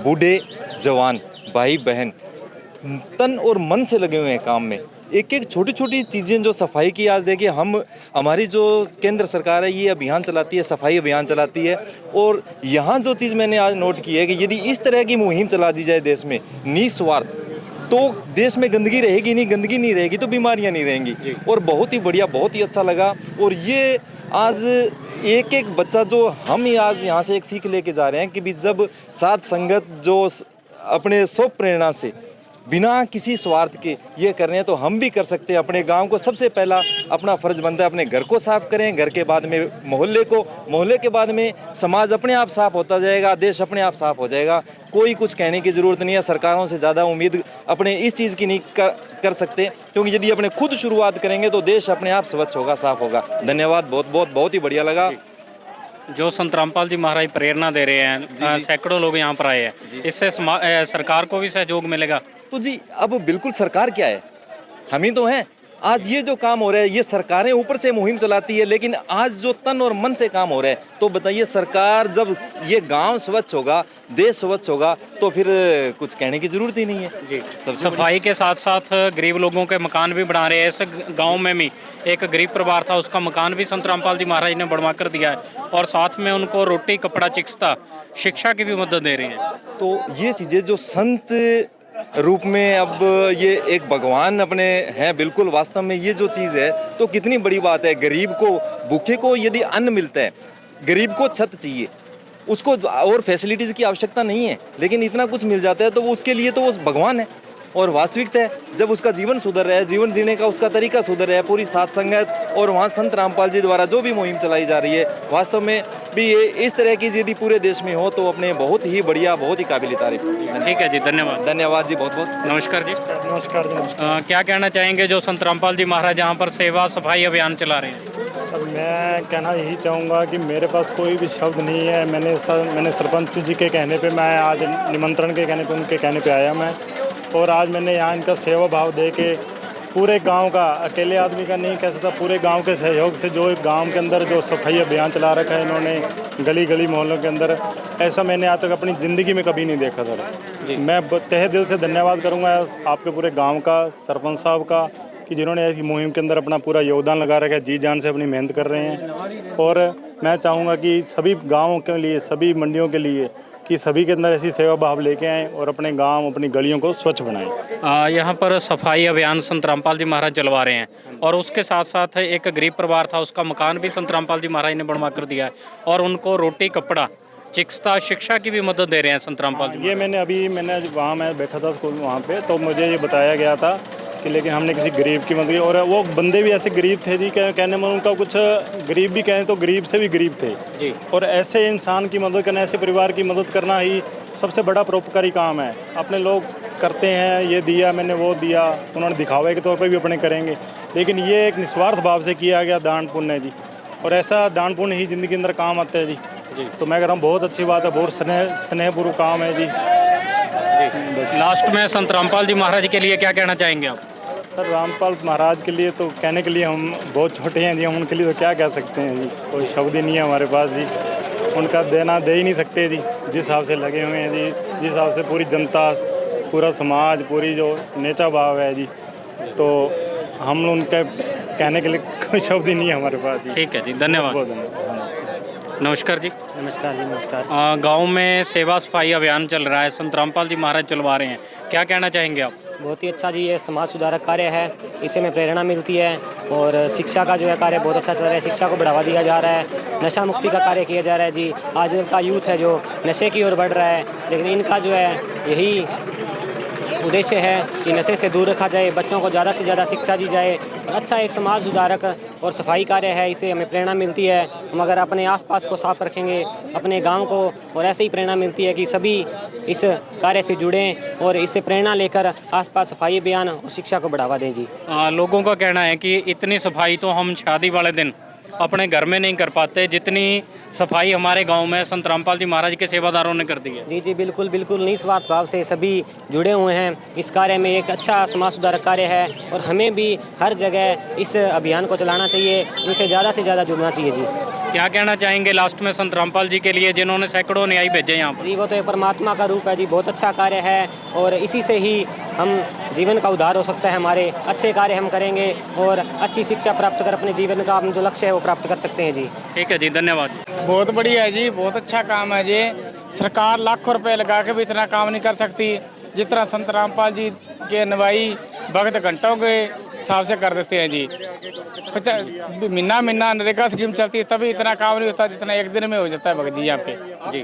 [SPEAKER 6] बूढ़े जवान भाई बहन तन और मन से लगे हुए हैं काम में। एक एक छोटी छोटी चीज़ें जो सफाई की, आज देखिए हमारी जो केंद्र सरकार है ये अभियान चलाती है, सफाई अभियान चलाती है। और यहाँ जो चीज़ मैंने आज नोट की है कि यदि इस तरह की मुहिम चला दी जाए देश में निस्वार्थ, तो देश में गंदगी रहेगी नहीं, गंदगी नहीं रहेगी तो बीमारियाँ नहीं रहेंगी। और बहुत ही बढ़िया, बहुत ही अच्छा लगा। और ये आज एक एक बच्चा जो हम ही आज यहाँ से एक सीख लेके जा रहे हैं कि भी जब साथ संगत जो अपने स्व प्रेरणा से बिना किसी स्वार्थ के ये कर रहे हैं, तो हम भी कर सकते हैं। अपने गांव को सबसे पहला अपना फर्ज बनता है, अपने घर को साफ करें, घर के बाद में मोहल्ले को, मोहल्ले के बाद में समाज अपने आप साफ होता जाएगा, देश अपने आप साफ हो जाएगा। कोई कुछ कहने की ज़रूरत नहीं है। सरकारों से ज़्यादा उम्मीद अपने इस चीज़ की नहीं कर सकते, क्योंकि यदि अपने खुद शुरुआत करेंगे तो देश अपने आप स्वच्छ होगा, साफ होगा। धन्यवाद, बहुत ही बढ़िया लगा।
[SPEAKER 2] जो संत रामपाल जी महाराज प्रेरणा दे रहे हैं, सैकड़ों लोग यहाँ पर आए हैं, इससे सरकार को भी सहयोग मिलेगा।
[SPEAKER 6] तो जी अब बिल्कुल सरकार क्या है, हम ही तो हैं। आज ये जो काम हो रहा है ये सरकारें ऊपर से मुहिम चलाती है, लेकिन आज जो तन और मन से काम हो रहा है, तो बताइए सरकार जब ये गांव स्वच्छ होगा, देश स्वच्छ होगा, तो फिर कुछ कहने की जरूरत ही नहीं है
[SPEAKER 2] जी। सफाई के साथ साथ गरीब लोगों के मकान भी बना रहे हैं। इस गांव में भी एक गरीब परिवार था, उसका मकान भी संत रामपाल जी महाराज ने बनवा कर दिया है, और साथ में उनको रोटी कपड़ा चिकित्सा शिक्षा की भी मदद दे रहे हैं।
[SPEAKER 6] तो ये चीज़ें जो संत रूप में अब ये एक भगवान अपने हैं, बिल्कुल वास्तव में ये जो चीज़ है तो कितनी बड़ी बात है। गरीब को, भूखे को यदि अन्न मिलता है, गरीब को छत चाहिए, उसको और फैसिलिटीज़ की आवश्यकता नहीं है, लेकिन इतना कुछ मिल जाता है तो वो उसके लिए तो वो भगवान है। और वास्तविकता है जब उसका जीवन सुधर रहा है, जीवन जीने का उसका तरीका सुधर रहा है, पूरी साथ संगत और वहाँ संत रामपाल जी द्वारा जो भी मुहिम चलाई जा रही है, वास्तव में भी ये इस तरह की यदि पूरे देश में हो तो अपने बहुत ही बढ़िया, बहुत ही काबिल तारीफ।
[SPEAKER 2] ठीक है जी, धन्यवाद।
[SPEAKER 6] धन्यवाद जी, बहुत बहुत
[SPEAKER 2] नमस्कार जी।
[SPEAKER 4] नमस्कार जी।
[SPEAKER 2] क्या कहना चाहेंगे जो संत रामपाल जी महाराज यहाँ पर सेवा सफाई अभियान चला रहे हैं?
[SPEAKER 4] सर मैं कहना यही चाहूँगा कि मेरे पास कोई भी शब्द नहीं है। मैंने सरपंच जी के कहने पे, मैं आज निमंत्रण के कहने पे, उनके कहने पे आया मैं, और आज मैंने यहाँ इनका सेवा भाव दे के पूरे गांव का, अकेले आदमी का नहीं कह सकता, पूरे गांव के सहयोग से जो एक गांव के अंदर जो सफाई अभियान चला रखा है इन्होंने गली गली मोहल्लों के अंदर, ऐसा मैंने आज तक अपनी ज़िंदगी में कभी नहीं देखा सर। मैं तहे दिल से धन्यवाद करूँगा आपके पूरे गाँव का, सरपंच साहब का, कि जिन्होंने ऐसी मुहिम के अंदर अपना पूरा योगदान लगा रखा है, जी जान से अपनी मेहनत कर रहे हैं। और मैं चाहूँगा कि सभी गाँवों के लिए, सभी मंडियों के लिए, कि सभी के अंदर ऐसी सेवा भाव लेके आएँ और अपने गांव, अपनी गलियों को स्वच्छ बनाएं।
[SPEAKER 2] यहाँ पर सफाई अभियान संत रामपाल जी महाराज चलवा रहे हैं, और उसके साथ साथ एक गरीब परिवार था, उसका मकान भी संत रामपाल जी महाराज ने बनवा कर दिया है, और उनको रोटी कपड़ा चिकित्सा शिक्षा की भी मदद दे रहे हैं संत रामपाल जी।
[SPEAKER 4] ये मैंने वहाँ मैं बैठा था स्कूल वहाँ पे, तो मुझे ये बताया गया था कि लेकिन हमने किसी गरीब की मदद की, और वो बंदे भी ऐसे गरीब थे जी, कहने में उनका कुछ गरीब भी कहें तो गरीब से भी गरीब थे जी। और ऐसे इंसान की मदद करना, ऐसे परिवार की मदद करना ही सबसे बड़ा परोपकारी काम है। अपने लोग करते हैं, ये दिया मैंने, वो दिया, उन्होंने दिखावे के तौर पर भी अपने करेंगे, लेकिन ये एक निस्वार्थ भाव से किया गया दान पुण्य है जी, और ऐसा दान पुण्य ही ज़िंदगी के अंदर काम आता है जी। तो मैं कह रहा हूँ बहुत अच्छी बात है, बहुत स्नेहपूर्वक काम है जी।
[SPEAKER 2] लास्ट में संत रामपाल जी महाराज के लिए क्या कहना चाहेंगे आप?
[SPEAKER 4] सर रामपाल महाराज के लिए तो कहने के लिए हम बहुत छोटे हैं जी, हम उनके लिए तो क्या कह सकते हैं जी, कोई शब्द ही नहीं है हमारे पास जी। उनका देना दे ही नहीं सकते जी, जिस हिसाब से लगे हुए हैं जी, जिस हिसाब से पूरी जनता, पूरा समाज, पूरी जो नेचा भाव है जी, तो हम उनके कहने के लिए कोई शब्द ही नहीं है हमारे पास जी।
[SPEAKER 2] ठीक है जी, धन्यवाद।
[SPEAKER 4] बहुत धन्यवाद।
[SPEAKER 2] नमस्कार जी।
[SPEAKER 9] नमस्कार जी, नमस्कार।
[SPEAKER 2] गांव में सेवा सफाई अभियान चल रहा है, संत रामपाल जी महाराज चलवा रहे हैं, क्या कहना चाहेंगे आप?
[SPEAKER 9] बहुत ही अच्छा जी, ये समाज सुधारक कार्य है, इससे में प्रेरणा मिलती है और शिक्षा का जो है कार्य बहुत अच्छा चल रहा है, शिक्षा को बढ़ावा दिया जा रहा है, नशा मुक्ति का कार्य किया जा रहा है जी। आज का यूथ है जो नशे की ओर बढ़ रहा है, लेकिन इनका जो है यही उद्देश्य है कि नशे से दूर रखा जाए, बच्चों को ज़्यादा से ज़्यादा शिक्षा दी जाए और अच्छा एक समाज सुधारक और सफाई कार्य है, इससे हमें प्रेरणा मिलती है। हम अगर अपने आसपास को साफ रखेंगे, अपने गांव को, और ऐसे ही प्रेरणा मिलती है कि सभी इस कार्य से जुड़ें और इससे प्रेरणा लेकर आसपास सफाई अभियान और शिक्षा को बढ़ावा दें जी।
[SPEAKER 2] लोगों का कहना है कि इतनी सफाई तो हम शादी वाले दिन अपने घर में नहीं कर पाते, जितनी सफाई हमारे गांव में संत रामपाल जी महाराज के सेवादारों ने कर दी है।
[SPEAKER 9] जी जी, बिल्कुल बिल्कुल, निस्वार्थ भाव से सभी जुड़े हुए हैं इस कार्य में। एक अच्छा समाज सुधारक कार्य है और हमें भी हर जगह इस अभियान को चलाना चाहिए, इनसे ज़्यादा से ज़्यादा जुड़ना चाहिए जी।
[SPEAKER 2] क्या कहना चाहेंगे लास्ट में संत रामपाल जी के लिए, जिन्होंने सैकड़ों न्यायी भेजे यहाँ पर?
[SPEAKER 9] जी, वो तो एक परमात्मा का रूप है जी, बहुत अच्छा कार्य है और इसी से ही हम जीवन का उद्धार हो सकता है। हमारे अच्छे कार्य हम करेंगे और अच्छी शिक्षा प्राप्त कर अपने जीवन का जो लक्ष्य है वो प्राप्त कर सकते हैं जी।
[SPEAKER 2] ठीक है जी, धन्यवाद।
[SPEAKER 11] बहुत बढ़िया है जी, बहुत अच्छा काम है जी। सरकार लाखों रुपए लगा के भी इतना काम नहीं कर सकती जितना संत रामपाल जी के अनुयायी भक्त घंटों के हिसाब से कर देते हैं जी। महीना नरेगा स्कीम चलती है तभी इतना काम नहीं होता जितना एक दिन में हो जाता है भगत जी यहाँ पे
[SPEAKER 2] जी।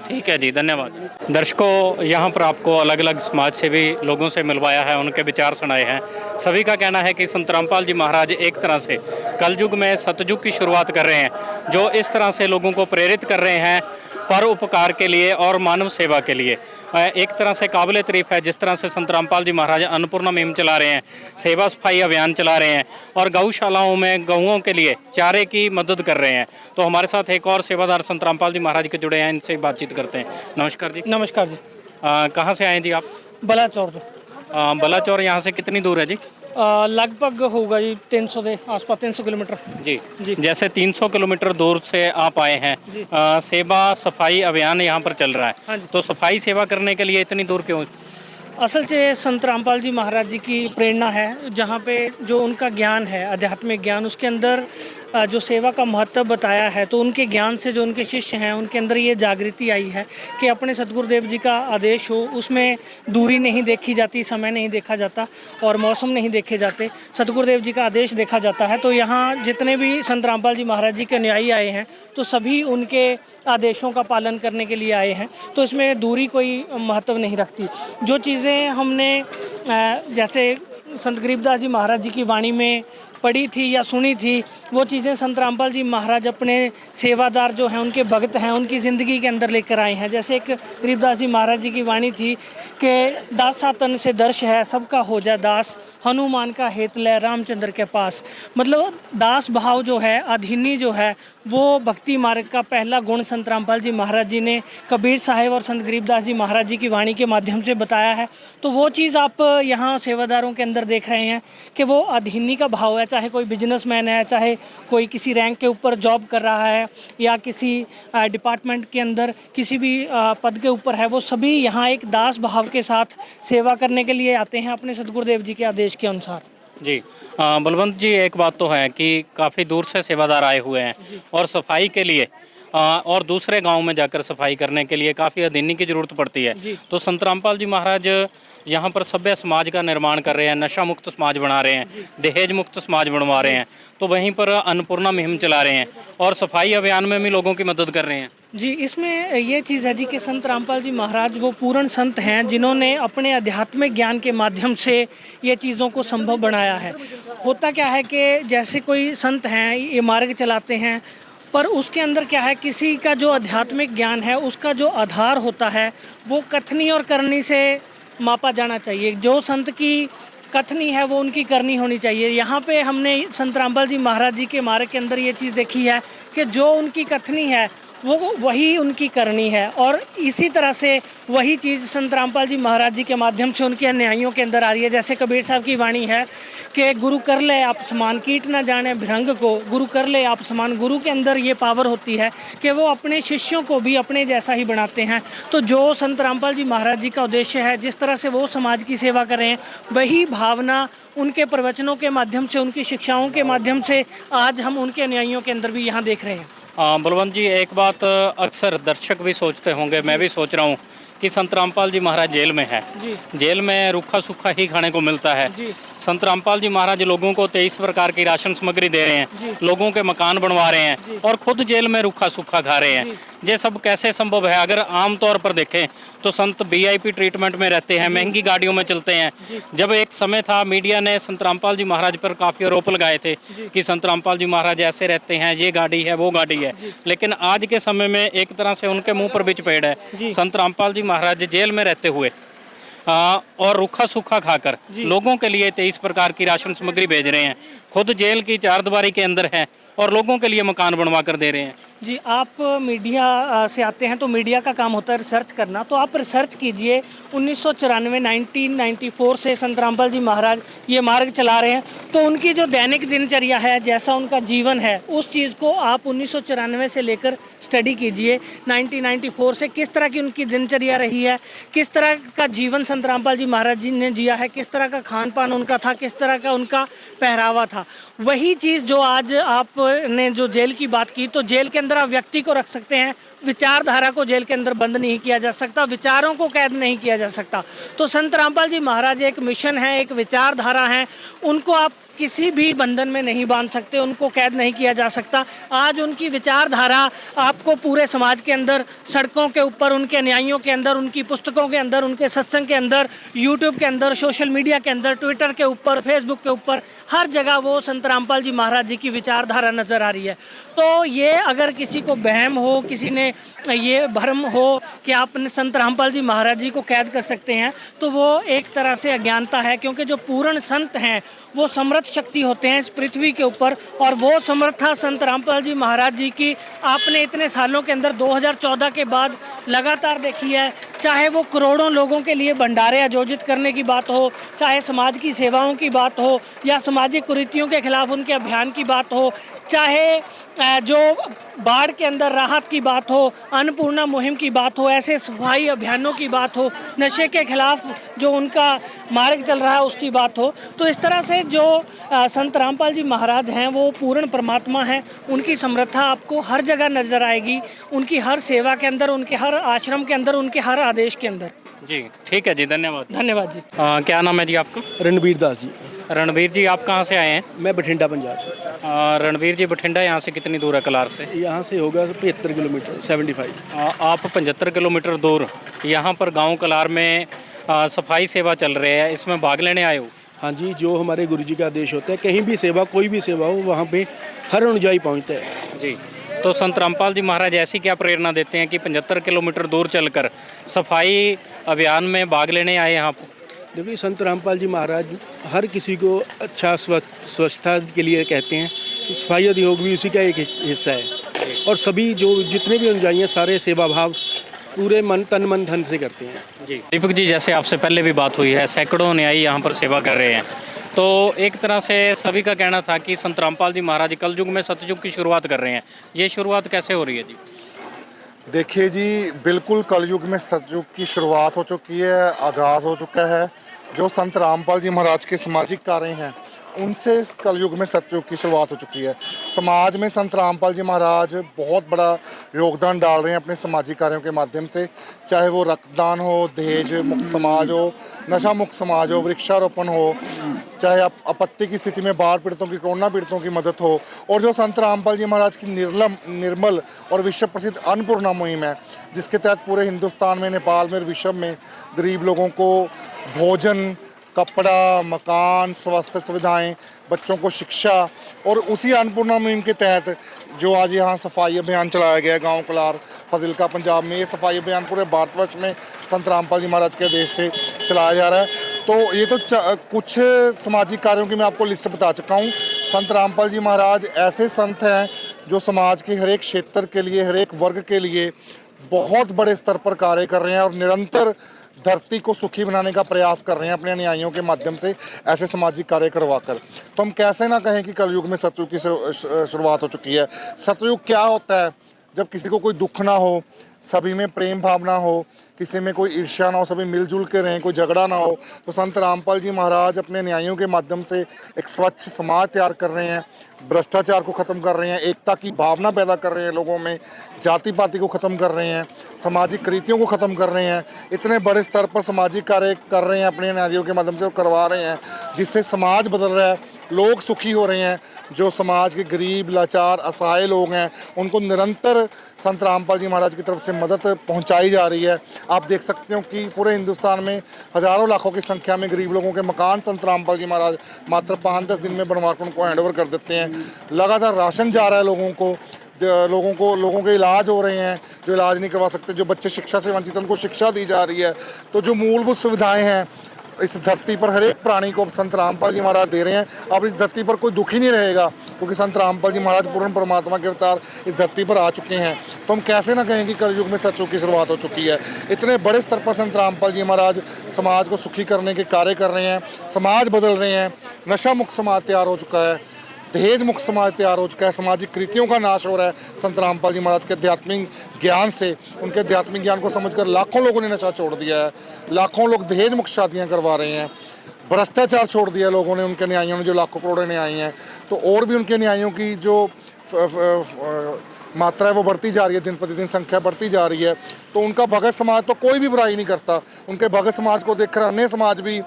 [SPEAKER 2] ठीक है जी, धन्यवाद। दर्शकों, यहाँ पर आपको अलग अलग समाज से भी लोगों से मिलवाया है, उनके विचार सुनाए हैं। सभी का कहना है कि संत रामपाल जी महाराज एक तरह से कलयुग में सतयुग की शुरुआत कर रहे हैं, जो इस तरह से लोगों को प्रेरित कर रहे हैं परोपकार के लिए और मानव सेवा के लिए। एक तरह से काबिल तारीफ है जिस तरह से संत रामपाल जी महाराज अन्नपूर्णा मुहिम चला रहे हैं, सेवा सफाई अभियान चला रहे हैं और गौशालाओं में गौओं के लिए चारे की मदद कर रहे हैं। तो हमारे साथ एक और सेवादार संत रामपाल जी महाराज के जुड़े हैं, इनसे बातचीत करते हैं। नमस्कार जी।
[SPEAKER 12] नमस्कार जी।
[SPEAKER 2] कहाँ से आए जी आप?
[SPEAKER 12] बलाचौर।
[SPEAKER 2] बलाचौर यहाँ से कितनी दूर है जी?
[SPEAKER 12] लगभग होगा जी 300 के आसपास, 300 किलोमीटर
[SPEAKER 2] जी। जैसे 300 किलोमीटर दूर से आप आए हैं, सेवा सफाई अभियान यहाँ पर चल रहा है, तो सफाई सेवा करने के लिए इतनी दूर क्यों?
[SPEAKER 12] असल से संत रामपाल जी महाराज जी की प्रेरणा है, जहाँ पे जो उनका ज्ञान है, आध्यात्मिक ज्ञान, उसके अंदर जो सेवा का महत्व बताया है, तो उनके ज्ञान से जो उनके शिष्य हैं उनके अंदर ये जागृति आई है कि अपने सतगुरुदेव जी का आदेश हो, उसमें दूरी नहीं देखी जाती, समय नहीं देखा जाता और मौसम नहीं देखे जाते, सतगुरुदेव जी का आदेश देखा जाता है। तो यहाँ जितने भी संत रामपाल जी महाराज जी के अनुयायी आए हैं तो सभी उनके आदेशों का पालन करने के लिए आए हैं, तो इसमें दूरी कोई महत्व नहीं रखती। जो चीज़ें हमने जैसे संत गरीबदास जी महाराज जी की वाणी में पढ़ी थी या सुनी थी, वो चीज़ें संत रामपाल जी महाराज अपने सेवादार जो हैं, उनके भक्त हैं, उनकी ज़िंदगी के अंदर लेकर आए हैं। जैसे एक गरीबदास जी महाराज जी की वाणी थी कि दासा तन से दर्श है, सबका हो जाए दास, हनुमान का हेत ले रामचंद्र के पास। मतलब दास भाव जो है, अधीनी जो है, वो भक्ति मार्ग का पहला गुण संत रामपाल जी महाराज जी ने कबीर साहिब और संत गरीबदास जी महाराज जी की वाणी के माध्यम से बताया है। तो वो चीज़ आप यहाँ सेवादारों के अंदर देख रहे हैं कि वो अधीनी का भाव है, चाहे कोई बिजनेसमैन है, चाहे कोई किसी रैंक के ऊपर जॉब कर रहा है या किसी डिपार्टमेंट के अंदर किसी भी पद के ऊपर है, वो सभी यहाँ एक दास भाव के साथ सेवा करने के लिए आते हैं अपने सतगुरुदेव जी के आदेश के अनुसार।
[SPEAKER 2] जी। बलवंत जी, एक बात तो है कि काफ़ी दूर से सेवादार आए हुए हैं और सफाई के लिए और दूसरे गांव में जाकर सफाई करने के लिए काफ़ी अधीनी की ज़रूरत पड़ती है। तो संत रामपाल जी महाराज यहाँ पर सभ्य समाज का निर्माण कर रहे हैं, नशा मुक्त समाज बना रहे हैं, दहेज मुक्त समाज बनवा रहे हैं, तो वहीं पर अन्नपूर्णा मुहिम चला रहे हैं और सफाई अभियान में भी लोगों की मदद कर रहे हैं।
[SPEAKER 12] जी, इसमें ये चीज़ है जी कि संत रामपाल जी महाराज वो पूर्ण संत हैं जिन्होंने अपने आध्यात्मिक ज्ञान के माध्यम से ये चीज़ों को संभव बनाया है। होता क्या है कि जैसे कोई संत हैं, ये मार्ग चलाते हैं, पर उसके अंदर क्या है, किसी का जो आध्यात्मिक ज्ञान है उसका जो आधार होता है वो कथनी और करनी से मापा जाना चाहिए। जो संत की कथनी है वो उनकी करनी होनी चाहिए। यहाँ पे हमने संत रामपाल जी महाराज जी के मार्ग के अंदर ये चीज़ देखी है कि जो उनकी कथनी है वो वही उनकी करनी है, और इसी तरह से वही चीज़ संत रामपाल जी महाराज जी के माध्यम से उनके अनुयायियों के अंदर आ रही है। जैसे कबीर साहब की वाणी है कि गुरु कर ले आप समान, कीट ना जाने भिरंग को, गुरु कर ले आप समान। गुरु के अंदर ये पावर होती है कि वो अपने शिष्यों को भी अपने जैसा ही बनाते हैं। तो जो संत रामपाल जी महाराज जी का उद्देश्य है, जिस तरह से वो समाज की सेवा कर रहे हैं, वही भावना उनके प्रवचनों के माध्यम से, उनकी शिक्षाओं के माध्यम से आज हम उनके अनुयायियों के अंदर भी यहाँ देख रहे हैं।
[SPEAKER 2] बलवंत जी, एक बात अक्सर दर्शक भी सोचते होंगे, मैं भी सोच रहा हूँ कि संत रामपाल जी महाराज जेल में है। जेल में रूखा सूखा ही खाने को मिलता है। संत रामपाल जी महाराज लोगों को 23 प्रकार की राशन सामग्री दे रहे हैं, लोगों के मकान बनवा रहे हैं और खुद जेल में रूखा सूखा खा रहे हैं। ये सब कैसे संभव है? अगर आम तौर पर देखें तो संत VIP ट्रीटमेंट में रहते हैं, महंगी गाड़ियों में चलते हैं। जब एक समय था, मीडिया ने संत रामपाल जी महाराज पर काफ़ी आरोप लगाए थे कि संत रामपाल जी महाराज ऐसे रहते हैं, ये गाड़ी है, वो गाड़ी है। लेकिन आज के समय में एक तरह से उनके मुंह पर भी चपेट है। संत रामपाल जी महाराज जेल में रहते हुए और रूखा सूखा खाकर लोगों के लिए 23 प्रकार की राशन सामग्री भेज रहे हैं, खुद जेल की चारदीवारी के अंदर हैं और लोगों के लिए मकान बनवा कर दे रहे हैं।
[SPEAKER 12] जी, आप मीडिया से आते हैं तो मीडिया का काम होता है रिसर्च करना, तो आप रिसर्च कीजिए। 1994 से संत रामपाल जी महाराज ये मार्ग चला रहे हैं, तो उनकी जो दैनिक दिनचर्या है, जैसा उनका जीवन है, उस चीज़ को आप 1994 से लेकर स्टडी कीजिए। 1994 से किस तरह की उनकी दिनचर्या रही है, किस तरह का जीवन संत रामपाल जी महाराज जी ने जिया है, किस तरह का खान पान उनका था, किस तरह का उनका पहरावा था। वही चीज़ जो आज आपने जो जेल की बात की, तो जेल के अंदर आप व्यक्ति को रख सकते हैं, विचारधारा को जेल के अंदर बंद नहीं किया जा सकता, विचारों को कैद नहीं किया जा सकता। तो संत रामपाल जी महाराज एक मिशन है, एक विचारधारा है, उनको आप किसी भी बंधन में नहीं बांध सकते, उनको कैद नहीं किया जा सकता। आज उनकी विचारधारा आपको पूरे समाज के अंदर, सड़कों के ऊपर, उनके न्यायों के अंदर, उनकी पुस्तकों के अंदर, उनके सत्संग के अंदर, यूट्यूब के अंदर, सोशल मीडिया के अंदर, ट्विटर के ऊपर, फेसबुक के ऊपर, हर जगह वो संत रामपाल जी महाराज जी की विचारधारा नज़र आ रही है। तो ये अगर किसी को वहम हो, किसी ने ये भ्रम हो कि आप संत रामपाल जी महाराज जी को कैद कर सकते हैं, तो वो एक तरह से अज्ञानता है, क्योंकि जो पूर्ण संत हैं वो समर्थ शक्ति होते हैं इस पृथ्वी के ऊपर, और वो समर्था संत रामपाल जी महाराज जी की आपने इतने सालों के अंदर 2014 के बाद लगातार देखी है। चाहे वो करोड़ों लोगों के लिए भंडारे आयोजित करने की बात हो, चाहे समाज की सेवाओं की बात हो, या सामाजिक कुरीतियों के खिलाफ उनके अभियान की बात हो, चाहे जो बाढ़ के अंदर राहत की बात हो, अन्नपूर्णा मुहिम की बात हो, ऐसे सफाई अभियानों की बात हो, नशे के खिलाफ जो उनका मार्ग चल रहा है उसकी बात हो। तो इस तरह से जो संत रामपाल जी महाराज हैं वो पूर्ण परमात्मा हैं। उनकी समर्था आपको हर जगह नज़र आएगी, उनकी हर सेवा के अंदर, उनके हर आश्रम के अंदर, उनके हर आदेश के अंदर।
[SPEAKER 2] जी ठीक है जी, धन्यवाद।
[SPEAKER 12] धन्यवाद जी।
[SPEAKER 2] क्या नाम है जी आपका?
[SPEAKER 13] रणबीर दास जी।
[SPEAKER 2] रणबीर जी, आप कहाँ से आए हैं?
[SPEAKER 13] मैं बठिंडा पंजाब से।
[SPEAKER 2] रणबीर जी, बठिंडा यहाँ से कितनी दूर है कलार से?
[SPEAKER 13] यहाँ से होगा 75 किलोमीटर, 75।
[SPEAKER 2] आप 75 किलोमीटर दूर यहाँ पर गांव कलार में सफाई सेवा चल रही है, इसमें भाग लेने आए हो?
[SPEAKER 13] हाँ जी, जो हमारे गुरु जी का आदेश होता है, कहीं भी सेवा, कोई भी सेवा हो, वहाँ पे हर अनुयायी पहुँचता है
[SPEAKER 2] जी। तो संत रामपाल जी महाराज ऐसी क्या प्रेरणा देते हैं कि 75 किलोमीटर दूर चलकर सफाई अभियान में भाग लेने आए यहाँ पर?
[SPEAKER 13] देखिए, संत रामपाल जी महाराज हर किसी को अच्छा स्वच्छता के लिए कहते हैं। सफाई उद्योग भी उसी का एक हिस्सा है, और सभी जो जितने भी अनुयायी हैं सारे सेवा भाव पूरे तन मन धन से करते हैं
[SPEAKER 2] जी। दीपक जी, जैसे आपसे पहले भी बात हुई है, सैकड़ों अनुयायी यहाँ पर सेवा कर रहे हैं, तो एक तरह से सभी का कहना था कि संत रामपाल जी महाराज कल युग में सतयुग की शुरुआत कर रहे हैं। ये शुरुआत कैसे हो रही है जी?
[SPEAKER 19] देखिए जी, बिल्कुल कलयुग में सतयुग की शुरुआत हो चुकी है, आगाज़ हो चुका है। जो संत रामपाल जी महाराज के सामाजिक कार्य हैं उनसे इस कलयुग में सतयुग की शुरुआत हो चुकी है। समाज में संत रामपाल जी महाराज बहुत बड़ा योगदान डाल रहे हैं अपने सामाजिक कार्यों के माध्यम से, चाहे वो रक्तदान हो, दहेज मुक्त समाज हो, नशा मुक्त समाज हो, वृक्षारोपण हो, चाहे आपत्ति की स्थिति में बाढ़ पीड़ितों की, कोरोना पीड़ितों की मदद हो, और जो संत रामपाल जी महाराज की निर्मल और विश्व प्रसिद्ध अन्नपूर्णा मुहिम है, जिसके तहत पूरे हिंदुस्तान में, नेपाल में और विश्व में गरीब लोगों को भोजन, कपड़ा, मकान, स्वास्थ्य सुविधाएं, बच्चों को शिक्षा, और उसी अन्नपूर्णा मुहिम के तहत जो आज यहाँ सफाई अभियान चलाया गया है गांव कलार फाजिलका पंजाब में, ये सफाई अभियान पूरे भारतवर्ष में संत रामपाल जी महाराज के आदेश से चलाया जा रहा है। तो ये तो कुछ सामाजिक कार्यों की मैं आपको लिस्ट बता चुका हूँ। संत रामपाल जी महाराज ऐसे संत हैं जो समाज के हर एक क्षेत्र के लिए, हर एक वर्ग के लिए बहुत बड़े स्तर पर कार्य कर रहे हैं, और निरंतर धरती को सुखी बनाने का प्रयास कर रहे हैं अपने अनुयायियों के माध्यम से, ऐसे सामाजिक कार्य करवाकर। तो हम कैसे ना कहें कि कलयुग में सतयुग की शुरुआत हो चुकी है। सतयुग क्या होता है? जब किसी को कोई दुख ना हो, सभी में प्रेम भावना हो, किसी में कोई ईर्ष्या ना हो, सभी मिलजुल के रहें, कोई झगड़ा ना हो, तो संत रामपाल जी महाराज अपने न्यायों के माध्यम से एक स्वच्छ समाज तैयार कर रहे हैं, भ्रष्टाचार को ख़त्म कर रहे हैं, एकता की भावना पैदा कर रहे हैं लोगों में, जाति पाति को ख़त्म कर रहे हैं, सामाजिक कुरीतियों को ख़त्म कर रहे हैं। इतने बड़े स्तर पर सामाजिक कार्य कर रहे हैं अपने न्यायों के माध्यम से करवा रहे हैं, जिससे समाज बदल रहा है, लोग सुखी हो रहे हैं। जो समाज के गरीब, लाचार, असहाय लोग हैं, उनको निरंतर संत रामपाल जी महाराज की तरफ से मदद पहुंचाई जा रही है। आप देख सकते हो कि पूरे हिंदुस्तान में हज़ारों लाखों की संख्या में गरीब लोगों के मकान संत रामपाल जी महाराज मात्र 5-10 दिन में बनवा कर उनको हैंडओवर कर देते हैं। लगातार राशन जा रहा है लोगों के इलाज हो रहे हैं, जो इलाज नहीं करवा सकते, जो बच्चे शिक्षा से वंचित हैं उनको शिक्षा दी जा रही है। तो जो मूलभूत सुविधाएँ हैं इस धरती पर हर एक प्राणी को संत रामपाल जी महाराज दे रहे हैं। अब इस धरती पर कोई दुखी नहीं रहेगा, क्योंकि संत रामपाल जी महाराज पूर्ण परमात्मा के अवतार इस धरती पर आ चुके हैं। तो हम कैसे ना कहें कि कलयुग में सत्युग की शुरुआत हो चुकी है। इतने बड़े स्तर पर संत रामपाल जी महाराज समाज को सुखी करने के कार्य कर रहे हैं, समाज बदल रहे हैं, नशा मुक्त समाज तैयार हो चुका है, दहेज मुक्त समाज तैयार हो चुका है, सामाजिक कृतियों का नाश हो रहा है संत रामपाल जी महाराज के आध्यात्मिक ज्ञान से। उनके आध्यात्मिक ज्ञान को समझकर लाखों लोगों ने नशा छोड़ दिया है, लाखों लोग दहेज मुक्त शादियां करवा रहे हैं, भ्रष्टाचार छोड़ दिया लोगों ने, उनके न्यायों ने जो लाखों करोड़ों न्याय हैं। तो और भी उनके न्यायों की जो मात्रा है वो बढ़ती जा रही है, दिन प्रतिदिन संख्या बढ़ती जा रही है। तो उनका भगत समाज तो कोई भी बुराई नहीं करता, उनके भगत समाज को देखकर अन्य समाज भी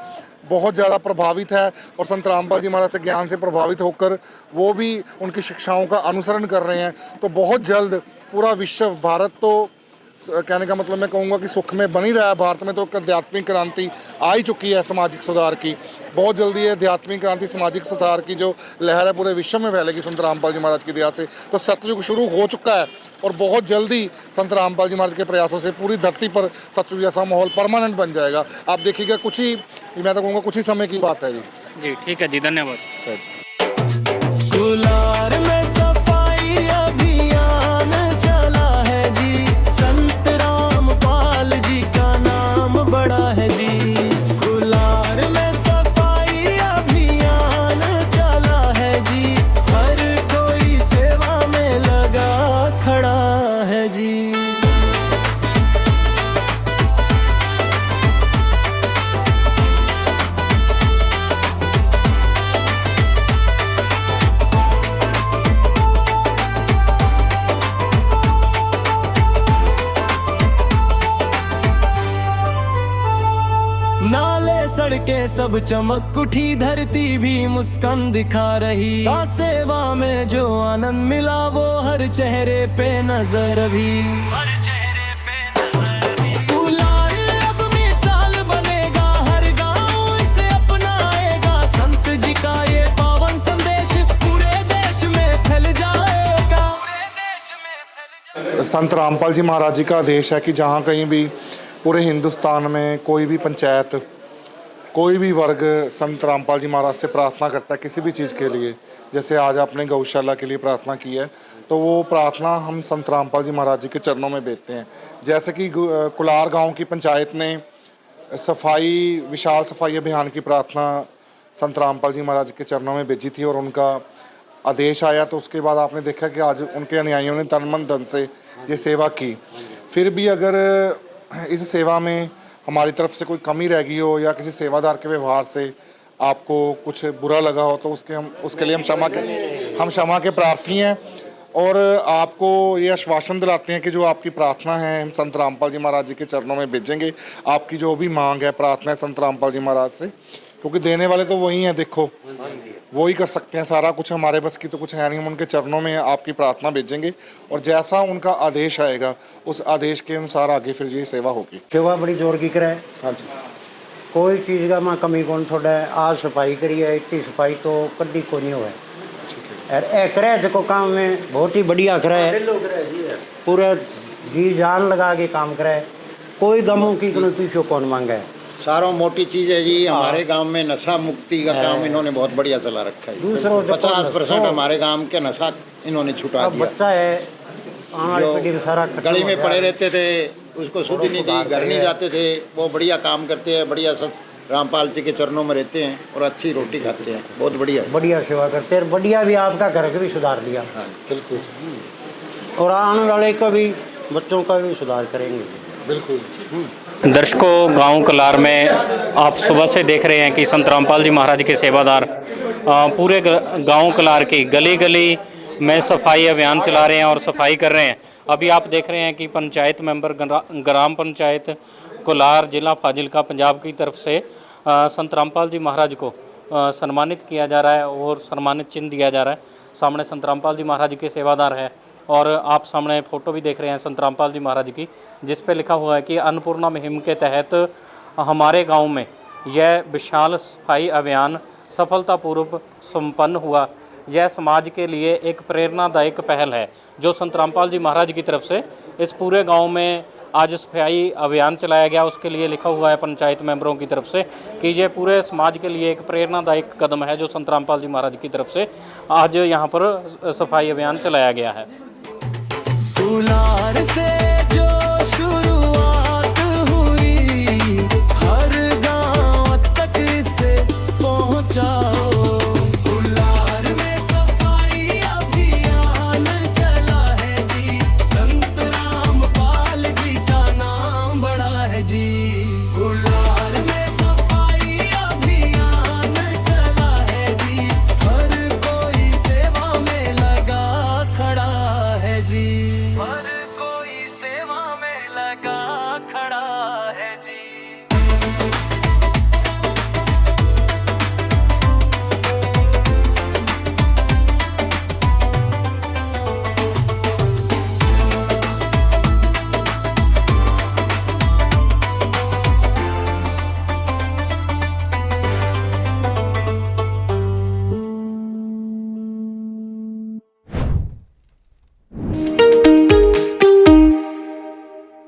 [SPEAKER 19] बहुत ज़्यादा प्रभावित है और संत रामपाल जी महाराज से ज्ञान से प्रभावित होकर वो भी उनकी शिक्षाओं का अनुसरण कर रहे हैं। तो बहुत जल्द पूरा विश्व, भारत तो कहने का मतलब मैं कहूँगा कि सुख में बनी रहा है। भारत में तो एक आध्यात्मिक क्रांति आ ही चुकी है सामाजिक सुधार की। बहुत जल्दी ये आध्यात्मिक क्रांति, सामाजिक सुधार की जो लहर है पूरे विश्व में फैलेगी संत रामपाल जी महाराज की दया से। तो सतयुग शुरू हो चुका है और बहुत जल्दी संत रामपाल जी महाराज के प्रयासों से पूरी धरती पर सतयुग जैसा माहौल परमानेंट बन जाएगा। आप देखिएगा, कुछ ही, मैं तो कहूँगा कुछ ही समय की बात है जी।
[SPEAKER 2] जी ठीक है जी, धन्यवाद
[SPEAKER 19] सर।
[SPEAKER 16] कुलार में सफाई अभियान चला है जी, संत रामपाल जी का नाम बड़ा है जी। कुलार में सफाई अभियान चला है जी, हर कोई सेवा में लगा खड़ा है जी। नाले सड़कें सब चमक उठी, धरती भी मुस्कान दिखा रही। सेवा में जो आनंद मिला वो हर चेहरे पे नजर भी। कुलार अब मिसाल बनेगा, हर गांव इसे अपनाएगा। संत जी का ये पावन संदेश पूरे देश में फैल जाएगा।
[SPEAKER 19] संत रामपाल जी महाराज जी का आदेश है कि जहाँ कहीं भी पूरे हिंदुस्तान में कोई भी पंचायत, कोई भी वर्ग संत रामपाल जी महाराज से प्रार्थना करता है किसी भी चीज़ के लिए, जैसे आज आपने गौशाला के लिए प्रार्थना की है, तो वो प्रार्थना हम संत रामपाल जी महाराज जी के चरणों में भेजते हैं। जैसे कि कुलार गांव की पंचायत ने विशाल सफाई अभियान की प्रार्थना संत रामपाल जी महाराज के चरणों में भेजी थी और उनका आदेश आया, तो उसके बाद आपने देखा कि आज उनके अनुयायियों ने तन मन धन से ये सेवा की। फिर भी अगर इस सेवा में हमारी तरफ से कोई कमी रह गई हो या किसी सेवादार के व्यवहार से आपको कुछ बुरा लगा हो, तो उसके लिए हम क्षमा के प्रार्थी हैं और आपको ये आश्वासन दिलाते हैं कि जो आपकी प्रार्थना है हम संत रामपाल जी महाराज जी के चरणों में भेजेंगे। आपकी जो भी मांग है, प्रार्थना है संत रामपाल जी महाराज से, क्योंकि देने वाले तो वही हैं, देखो वो ही कर सकते हैं सारा कुछ, हमारे बस की तो कुछ है नहीं। हम उनके चरणों में आपकी प्रार्थना भेजेंगे और जैसा उनका आदेश आएगा उस आदेश के अनुसार आगे फिर ये सेवा होगी।
[SPEAKER 7] सेवा बड़ी जोर की करे।
[SPEAKER 19] हाँ जी,
[SPEAKER 7] कोई चीज़ का मैं कमी कौन थोड़ा है। आज सफाई करी है, इतनी सफाई तो कभी को नहीं हुआ है। करे जो काम में बहुत ही बढ़िया करे है, पूरा जी जान लगा के काम करे, कोई गमों की कोई पीछे कौन मांगा है।
[SPEAKER 15] सारों मोटी चीज़ है जी। हमारे गांव में नशा मुक्ति का काम इन्होंने बहुत बढ़िया चला रखा है। 50% हमारे गांव के नशा इन्होंने छुटा दिया।
[SPEAKER 7] बच्चा है सारा
[SPEAKER 15] गली में पड़े रहते थे, उसको शुद्धि नहीं दी, घर नहीं जाते थे। वो बढ़िया काम करते हैं, बढ़िया सब रामपाल जी के चरणों में रहते हैं और अच्छी रोटी खाते हैं। बहुत बढ़िया
[SPEAKER 7] बढ़िया सेवा करते हैं, बढ़िया भी आपका घर भी सुधार दिया।
[SPEAKER 19] हाँ बिल्कुल।
[SPEAKER 7] और आने वाले का भी बच्चों का भी सुधार करेंगे।
[SPEAKER 19] बिल्कुल।
[SPEAKER 2] दर्शकों, गांव कलार में आप सुबह से देख रहे हैं कि संत रामपाल जी महाराज के सेवादार पूरे गांव कलार की गली गली में सफाई अभियान चला रहे हैं और सफाई कर रहे हैं। अभी आप देख रहे हैं कि पंचायत मेंबर ग्राम पंचायत कोलार जिला फाजिलका पंजाब की तरफ से संत रामपाल जी महाराज को सम्मानित किया जा रहा है और सम्मानित चिन्ह दिया जा रहा है। सामने संत रामपाल जी महाराज के सेवादार हैं और आप सामने फ़ोटो भी देख रहे हैं संत रामपाल जी महाराज की, जिस पे लिखा हुआ है कि अन्नपूर्णा मुहिम के तहत हमारे गांव में यह विशाल सफाई अभियान सफलतापूर्वक संपन्न हुआ। यह समाज के लिए एक प्रेरणादायक पहल है जो संत रामपाल जी महाराज की तरफ से इस पूरे गांव में आज सफाई अभियान चलाया गया। उसके लिए लिखा हुआ है पंचायत मेंबरों की तरफ से कि यह पूरे समाज के लिए एक प्रेरणादायक कदम है जो संत रामपाल जी महाराज की तरफ से आज यहाँ पर सफाई अभियान चलाया गया है।
[SPEAKER 16] कुलार से